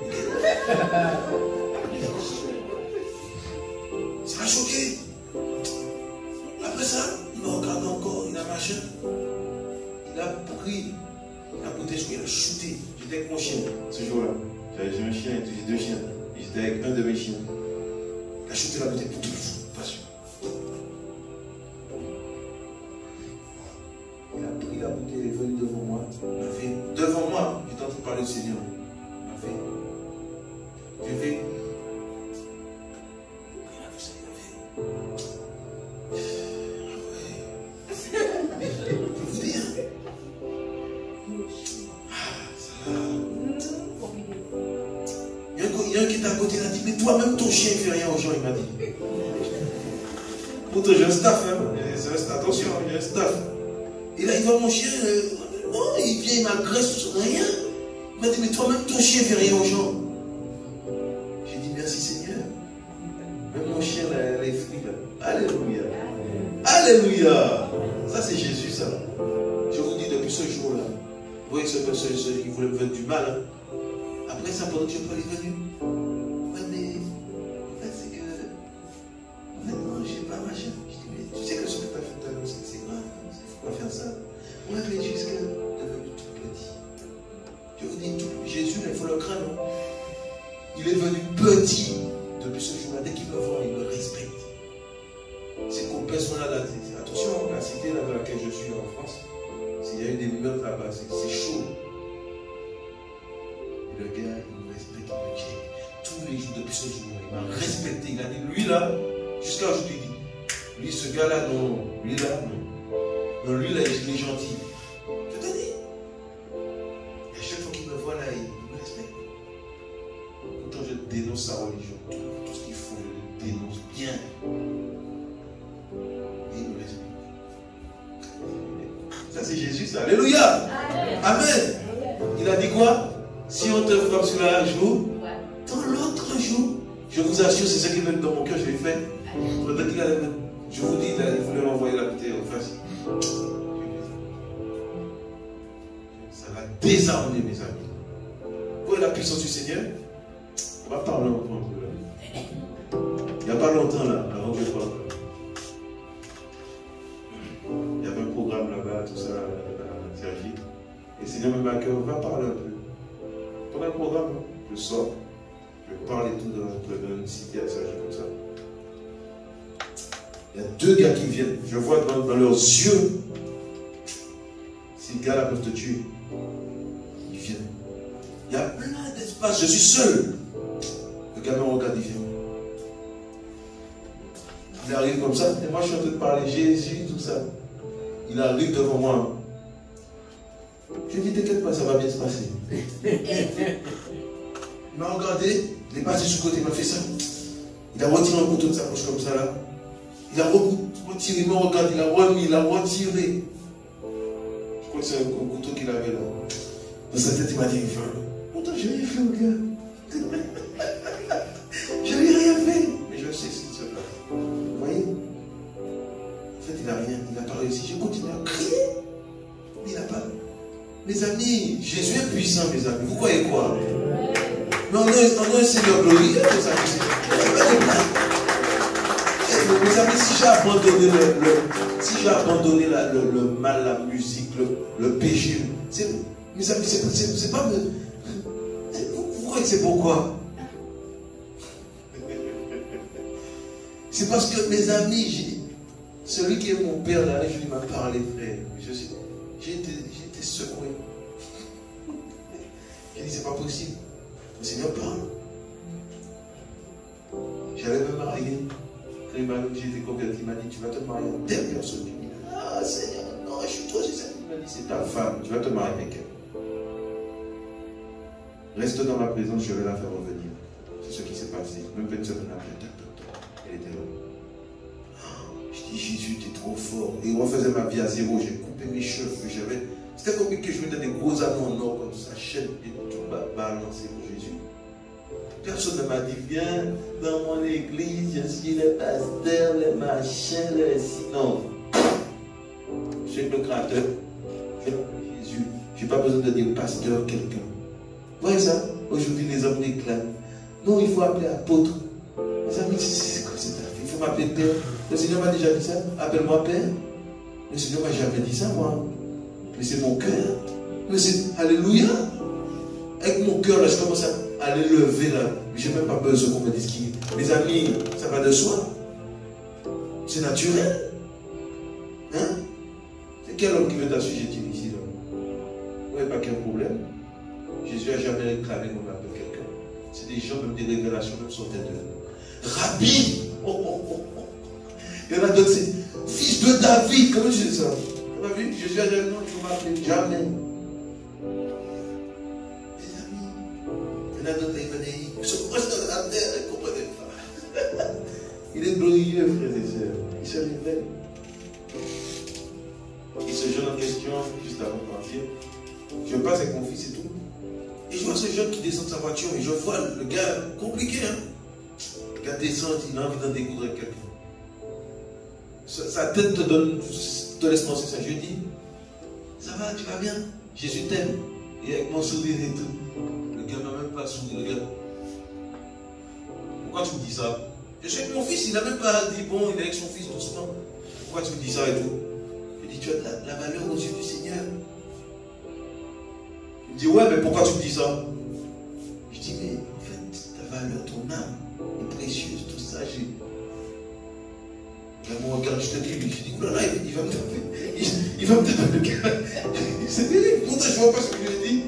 Ça m'a choqué. Après ça, il m'a regardé encore, il a machin. Il a pris la bouteille, je crois, il a shooté. J'étais avec mon chien ce jour-là. J'ai un chien, j'ai 2 chiens. J'étais avec un de mes chiens. Il a shooté la bouteille. Pas sûr. Il a pris la bouteille, il est venu devant moi. Il m'a fait, devant moi, j'étais en train de parler du Seigneur. Il m'a fait, j'ai fait. Il a fait ça, il a fait. Je vous dis, hein. Il y a un qui est à côté, il a dit, mais toi-même ton chien ne fait rien aux gens, il m'a dit. Pourtant j'ai un staff, hein. Attention, j'ai un staff. Et là il voit mon chien, non, il vient, il m'agresse, rien. Il m'a dit, mais toi-même ton chien ne fait rien aux gens. J'ai dit, merci Seigneur. Même mon chien, là, il est frit, là. Alléluia. Alléluia. Ça c'est Jésus, ça. Je vous dis, depuis ce jour-là, vous voyez que ce il voulait me faire du mal, hein. Après ça, pendant que je peux aller venir. Ouais, mais en fait, c'est que. En fait, non, je sais pas, machin. Je dis, mais tu sais que ce que tu as fait tout à l'heure, c'est grave. Il ne faut pas faire ça. Ouais, mais jusqu'à devenu tout petit. Je vous dis, Jésus, là, il faut le craindre. Il est venu petit depuis ce jour-là. Dès qu'il me voit, il me respecte. Ces personnes-là, attention, la cité là dans laquelle je suis en France, s'il y a eu des meurtres là-bas, c'est chaud. Le gars, il me respecte, il me check. Tous les jours, depuis ce jour, il m'a respecté. Il a dit, lui là, jusqu'à aujourd'hui, il dit, lui, ce gars-là, non. Lui là, non. Non, lui là, il est gentil. Je te dis. Et à chaque fois qu'il me voit là, il me respecte. Pourtant, je dénonce sa religion. Tout ce qu'il faut, je le dénonce bien. Et il me respecte. c'est Jésus, ça. Alléluia. Amen. Il a dit quoi? Si on te frappe sur un jour, dans l'autre jour, je vous assure, c'est ce qui est dans mon cœur, je l'ai fait. Je vous dis, il voulait m'envoyer la bouteille en face. Ça va désarmer, mes amis. Vous voyez la puissance du Seigneur? On va parler un peu. Il n'y a pas longtemps, là, avant que je parle. Il y avait un programme là-bas, tout ça, à Sergi. Et le Seigneur me dit, on va parler un peu. Pendant le programme, je sors, je parle et tout dans une cité à Sergi comme ça. Il y a deux gars qui viennent. Je vois dans leurs yeux, ces gars-là peuvent te tuer. Ils viennent. Il y a plein d'espace, je suis seul. Le gars me regarde, il vient. Il arrive comme ça, et moi je suis en train de parler Jésus, tout ça. Il arrive devant moi. Je lui dis, t'inquiète pas, ça va bien se passer. Il m'a regardé, il est passé sur le côté, il m'a fait ça. Il a retiré un couteau de sa poche comme ça là. Il a retiré, il m'a regardé, il a remis, il a retiré. Je crois que c'est un couteau qu'il avait là. Dans sa tête, il m'a dit, pourtant j'ai rien fait au gars. Je n'ai rien fait. Mais je sais ce qui se passe. Vous voyez? En fait, il n'a rien, il n'a pas réussi. J'ai continué à crier. Mais il n'a pas. Mes amis, Jésus est puissant, mes amis. Vous croyez quoi? Mais on a un Seigneur glorieux, mes amis. Mes amis, si j'ai abandonné le mal, la musique, le péché, mes amis, c'est pas. Vous croyez que c'est pourquoi? C'est parce que mes amis, celui qui est mon père, là, je lui m'a parlé, frère. J'ai été secoué. J'ai dit, c'est pas possible. Le Seigneur parle. J'allais me marier. Quand j'ai été converti, il m'a dit, tu vas te marier à telle personne. Je lui ai dit, ah Seigneur, non, je suis trop sincère. Il m'a dit, c'est ta femme, tu vas te marier avec elle. Reste dans ma présence, je vais la faire revenir. C'est ce qui s'est passé. Même 20 semaines après, elle était là. Je dis, Jésus, tu es trop fort. Et on refaisait ma vie à zéro. J'ai coupé mes cheveux. C'était comme que je mettais des gros anneaux en or comme ça, chaîne et tout balancé pour Jésus. Personne ne m'a dit, viens dans mon église, je suis le pasteur, le machin, le sinon. Je suis le créateur. Jésus. Je n'ai pas besoin de dire pasteur, quelqu'un. Vous voyez ça? Aujourd'hui, les hommes réclament. Non, il faut appeler apôtre. Mes amis, c'est quoi cette affaire? Il faut m'appeler père. Le Seigneur m'a déjà dit ça. Appelle-moi père. Le Seigneur m'a jamais dit ça, moi. Mais c'est mon cœur. Mais c'est alléluia. Avec mon cœur, là, je commence à l'élever, là. Je n'ai même pas besoin qu'on me dise qui. Mes amis, ça va de soi. C'est naturel. Hein? C'est quel homme qui veut t'assujettir ici, là? Vous voyez pas qu'il y a un problème? Jésus n'a jamais réclamé qu'on appelle quelqu'un. C'est des gens, même des révélations, même sortaient de Rabbi. Il y en a d'autres, c'est fils de David. Comment je dis ça? Vous avez vu? Jésus a dit non, il faut m'appeler jamais. Mes amis, il y en a d'autres, ils sont presque dans la terre, ils ne comprennent pas. Il est glorieux, frères et sœurs. Il se révèle. Il se jeune en question, juste avant de partir. Je passe avec mon fils et tout. Et je vois ce jeune qui descend de sa voiture et je vois le gars compliqué. Hein? Le gars descend, il a envie d'en découdre avec quelqu'un. Sa tête te laisse penser ça. Je lui dis, ça va, tu vas bien? Jésus t'aime. Et avec mon sourire et tout. Le gars n'a même pas souri. Le gars, pourquoi tu me dis ça? Je sais que mon fils, il n'a même pas dit, bon, il est avec son fils doucement. Pourquoi tu me dis ça et tout? Je dis, tu as de la valeur aux yeux du Seigneur. Il me dit, ouais, mais pourquoi tu me dis ça? Je dis, mais en fait, ta valeur, ton âme est précieuse, tout ça. Il me regarde, je te dis, je dis, oulala, il va me taper. Il va me taper le gars. C'est terrible. Pourtant, je ne vois pas ce que je dis.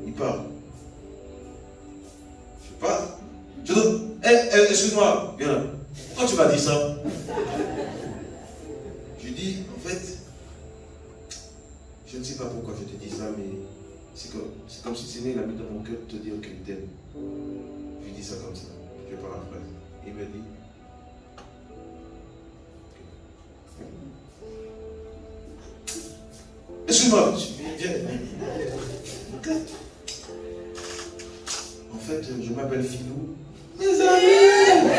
Il part. Je pars. Je dis, excuse-moi, viens là. Pourquoi tu m'as dit ça? Je dis, en fait, je ne sais pas pourquoi je te dis ça, mais c'est comme si Seigneur a mis dans mon cœur de te dire qu'il t'aime. Je lui dis ça comme ça. Je paraphrase. Il me dit, suis mort. Viens. En fait, je m'appelle Philou. Mes amis!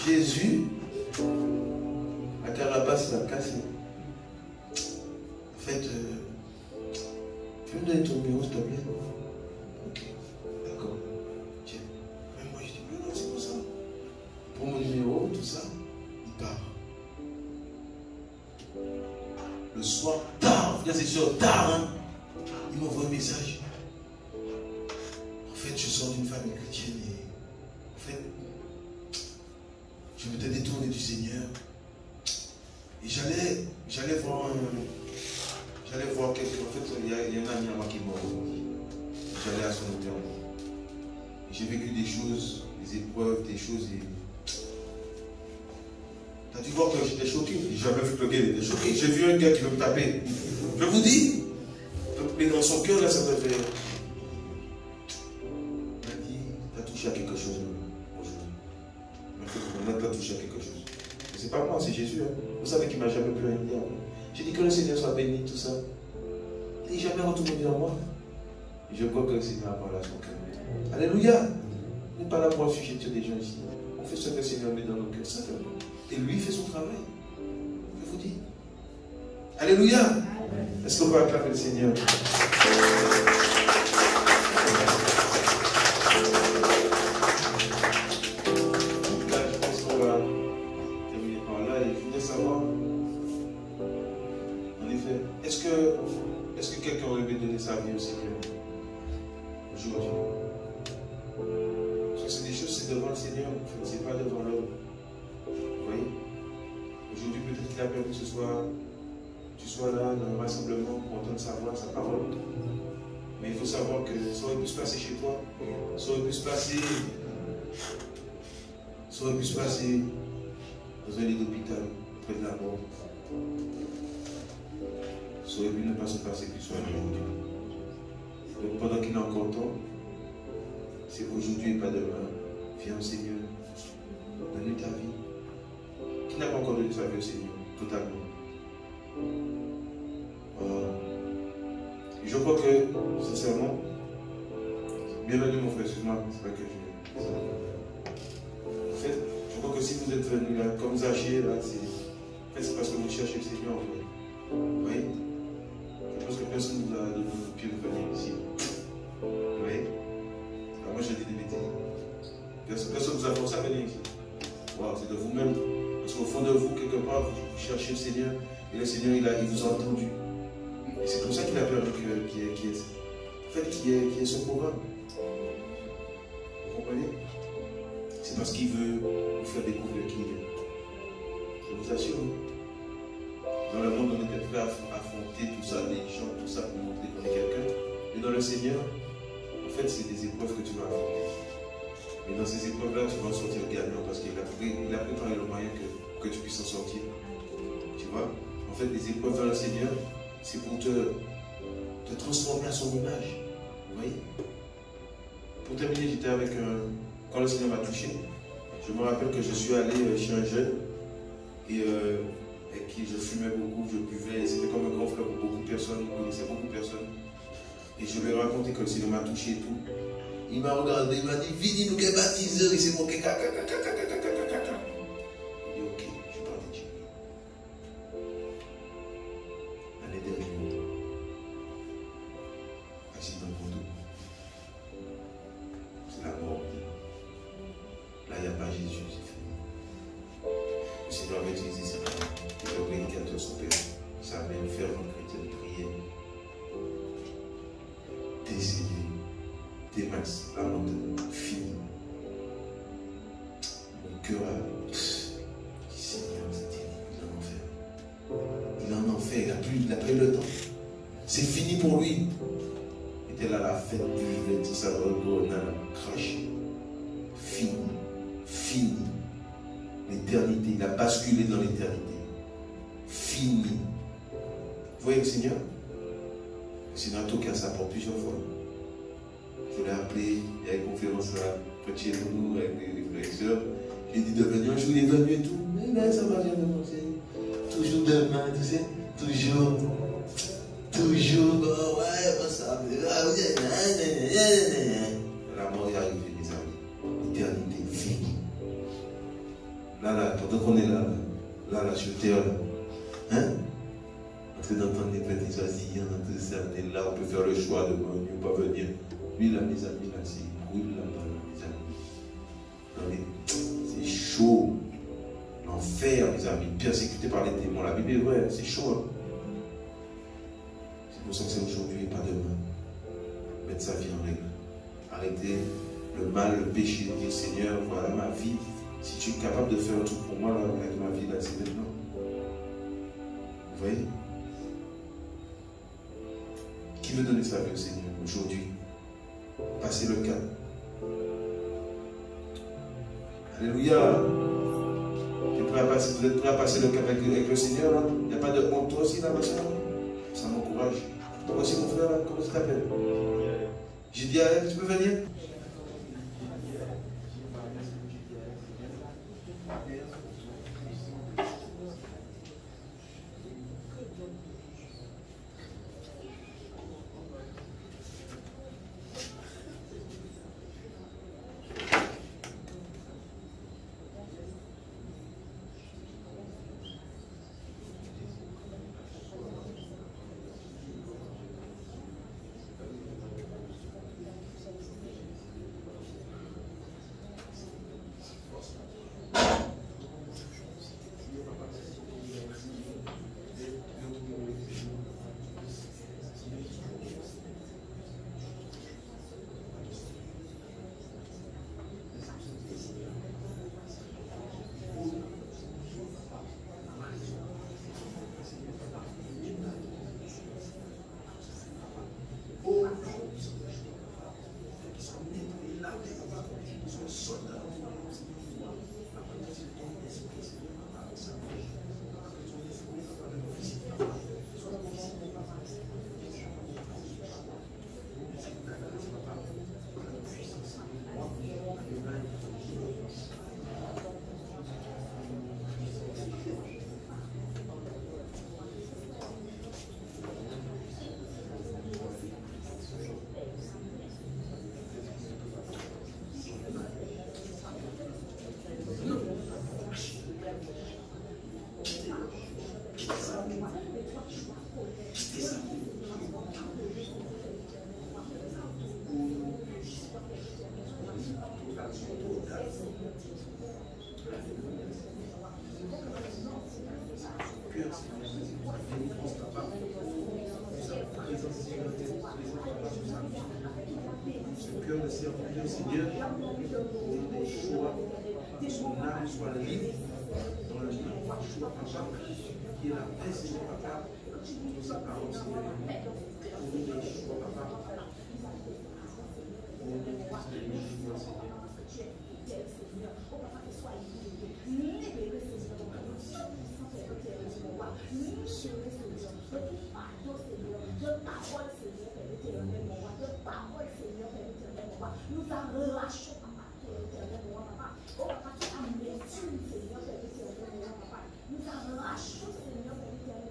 Jésus, la carapace l'a cassé. En fait, tu veux me donner ton numéro, s'il te plaît? Ok, d'accord. Tiens. Même moi, je dis, mais non, c'est pour ça. Il prend mon numéro, tout ça, il part. Le soir, tard, frère, c'est sûr, tard, hein? Il m'envoie un message. En fait, je sors d'une famille chrétienne et en fait, je m'étais détourné du Seigneur. Et j'allais voir quelqu'un. En fait, il y a un ami à moi qui est mort. J'allais à son enterrement. J'ai vécu des choses, des épreuves, des choses. T'as dû voir que j'étais choqué. J'avais vu que le gars était choqué. J'ai vu un gars qui veut me taper. Je vous dis, mais dans son cœur, là, ça me fait. Il m'a dit, t'as touché à quelque chose aujourd'hui. Il m'a fait, t'as touché à quelque chose. Mais c'est pas moi, c'est Jésus. Hein. Vous savez qu'il ne m'a jamais pu rien dire. J'ai dit que le Seigneur soit béni, tout ça. Il n'est jamais retourné vers moi. Et je crois que le Seigneur a parlé à son cœur. Alléluia. On n'est pas là pour assujettir des gens ici. On fait ce que le Seigneur met dans nos cœurs, simplement. Et lui, il fait son travail. Je vous dis. Alléluia. Est-ce qu'on peut acclamer le Seigneur? Là, je pense qu'on va terminer par là. Et je voudrais savoir, en effet, est-ce que quelqu'un aurait aimé donner sa vie au Seigneur aujourd'hui? Parce que c'est des choses, c'est devant le Seigneur, c'est pas devant l'homme. Vous voyez? Aujourd'hui, peut-être qu'il a permis que tu sois là dans le rassemblement pour entendre sa voix, sa parole. Mais il faut savoir que ça aurait pu se passer chez toi, ça aurait pu se passer dans un lit d'hôpital, près de la mort. Ça aurait pu ne pas se passer qu'il soit là aujourd'hui. Donc pendant qu'il est encore temps, c'est aujourd'hui et pas demain. Viens au Seigneur, donne-lui ta vie. Qui n'a pas encore donné sa vie au Seigneur? Totalement. Je crois que, sincèrement, bienvenue mon frère, excuse-moi, c'est pas que je... En fait, je crois que si vous êtes venu là, comme Zachée, là, c'est parce que vous cherchez le Seigneur, en fait. Vous voyez? Je pense que personne ne vous a donné le pied de venir ici. Vous voyez? Alors moi, j'ai dit des bêtises. Personne ne vous a forcé à venir ici. Wow, c'est de vous-même. Parce qu'au fond de vous, quelque part, vous cherchez le Seigneur, et le Seigneur, il vous a entendu. Et c'est comme ça qu'il a permis qu'il y ait ce programme. Vous comprenez? C'est parce qu'il veut vous faire découvrir qui il est. Je vous assure. Dans le monde, on était prêt à affronter tout ça, les gens, tout ça, pour montrer qu'on est quelqu'un. Mais dans le Seigneur, en fait, c'est des épreuves que tu vas affronter. Mais dans ces épreuves-là, tu vas en sortir gagnant parce qu'il a préparé le moyen que tu puisses en sortir. Tu vois? En fait, les épreuves dans le Seigneur, c'est pour te transformer à son image. Vous voyez? Pour terminer, j'étais avec quand le Seigneur m'a touché, je me rappelle que je suis allé chez un jeune et avec qui je fumais beaucoup, je buvais, c'était comme un grand frère pour beaucoup de personnes, il connaissait beaucoup de personnes. Et je lui ai raconté que le Seigneur m'a touché et tout. Il m'a regardé, il m'a dit, Vini, nous qu'est baptisé, il s'est moqué, caca. Il dit, ok, je parle de Dieu. L'année dernière, accident de moto. C'est la mort. Là, il n'y a pas Jésus, c'est fini. Le Seigneur avait utilisé sa main. Le prédicateur, son père, sa main fervente chrétienne, prière. Décédé. Max, la montagne, fini. Mon cœur a dit, Seigneur, c'est terrible, il en enfer, il a pas eu le temps. C'est fini pour lui. Il était là à la fête, il avait tout ça, on a craché. Fini. L'éternité, il a basculé dans l'éternité. Fini. Vous voyez le Seigneur? Le Seigneur a toqué à sa porte plusieurs fois. Je l'ai appelé, il y a une conférence là, près de chez nous, avec les frères et sœurs. J'ai dit de venir, un jour il est venu et tout. Mais là, ça va bien commencer. Toujours demain, tu sais, toujours. toujours, ouais, ça, la mort est arrivée, mes amis. L'éternité est finie. Là, pendant qu'on est là, sur terre, hein? En train d'entendre les petits choisir, tout ça, on est là, on peut faire le choix de venir ou pas venir. Lui, là, mes amis, là, c'est cool, là, mes amis. C'est chaud. L'enfer, mes amis, persécuté par les démons. La Bible est vraie, c'est chaud. Hein? C'est pour ça que c'est aujourd'hui et pas demain. Mettre sa vie en règle. Arrêter le mal, le péché, dire Seigneur, voilà ma vie. Si tu es capable de faire un truc pour moi, là, avec ma vie, là, c'est maintenant. Vous voyez? Qui veut donner sa vie au Seigneur aujourd'hui? Passez le cap. Alléluia. Vous êtes prêts à passer le cap avec le Seigneur là? Il n'y a pas de honte. Toi aussi là, ma soeur? Ça m'encourage. Toi aussi mon frère là, comment tu t'appelles? J'ai dit à elle, tu peux venir? Seigneur, des choix, son âme soit libre dans le nom de choix, papa, qui est la paix, Seigneur, papa, pour sa parole, Seigneur, pour nous des choix, papa, pour nous des choix, Seigneur. Nous relâchons, papa, papa. Oh, papa, tu as médecine, Seigneur, papa. Nous relâchons, Seigneur,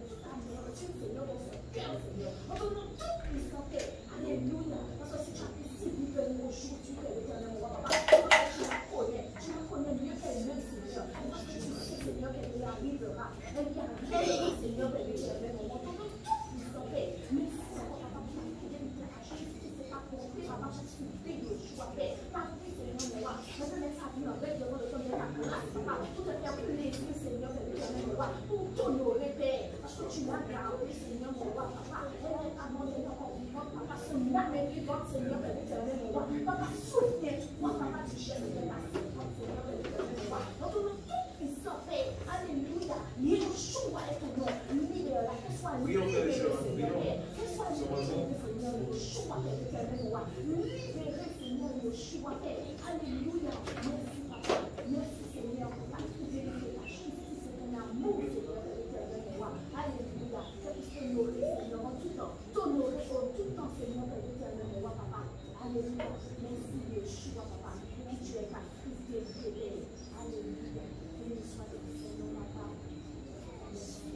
toute ta médecine, Seigneur, dans ce cœur, Seigneur. On te donne toute puissance. Alléluia. Parce que si tu as pu si vivre aujourd'hui, papa, tu la connais mieux qu'elle-même, Seigneur. Parce que tu sais, Seigneur, qu'elle y arrivera. Elle y arrivera, Seigneur, on te donne toute puissance. Merci, papa, pour la fidélité à Jésus. C'est pas pour papa, je suis fidèle. Pas plus, Seigneur, moi. Maintenant, laisse sa vie en veille devant le temps de la grâce, papa, pour te faire plaisir, Seigneur, pour t'honorer, Père. Parce que tu l'as gardé, Seigneur, mon roi, papa. Elle est abandonnée encore vivante, papa. Son âme est vivante, Seigneur, mon roi. Papa, souviens-toi, papa, du chef de la vivante, Seigneur, mon roi. Dans ton nom, tout puissant, Père. Alléluia. Yeshua est ton nom. Libère-la, qu'elle soit libérée, Seigneur, Père. Qu'elle soit libérée, Seigneur, Yeshua, mon roi. Libérée, Seigneur, Yeshua, Père. Alléluia. Merci, papa. Merci, Seigneur, pour ta fidélité, ta justice et ton amour, Seigneur, mon roi. Alléluia. Que tu puisses t'honorer, Seigneur, en tout temps. T'honorer en tout temps, Seigneur, mon roi, papa. Alléluia. Merci, Yeshua, papa. Qui tu es ta fidélité. Alléluia. Béni soit ton Seigneur, papa. Merci.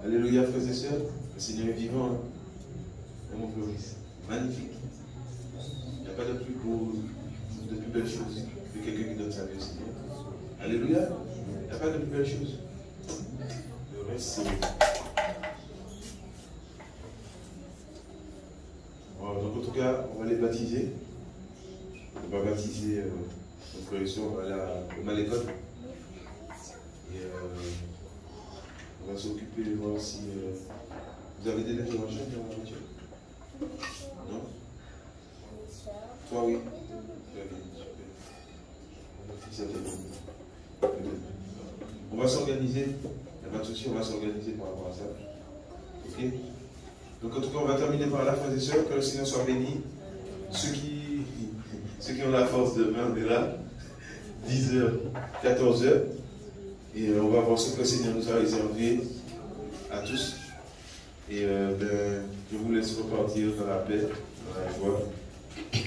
Alléluia, frères et sœurs. Le Seigneur est vivant. Hein? Mon Floris. Magnifique. Il n'y a pas de plus beau, de plus belle chose que quelqu'un qui donne sa vie au Seigneur. Alléluia. Il n'y a pas de plus belle chose. Le reste, c'est. Donc, en tout cas, on va les baptiser. On va baptiser nos frères et sœurs. On va aller au Malécon. Et on va s'occuper de voir si. Vous avez des lettres de recherche dans la voiture? Non? Toi, oui. Super. On va s'organiser. Il n'y a pas de souci, on va s'organiser par rapport à ça. Ok? Donc, en tout cas, on va terminer par là, frères et sœurs. Que le Seigneur soit béni. Ceux qui ont la force demain, on est là. 10h, 14h. Et on va voir ce que le Seigneur nous a réservé à tous. Et je vous laisse repartir dans la paix, dans la joie. Et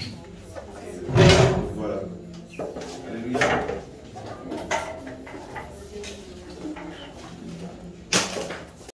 voilà. Alléluia.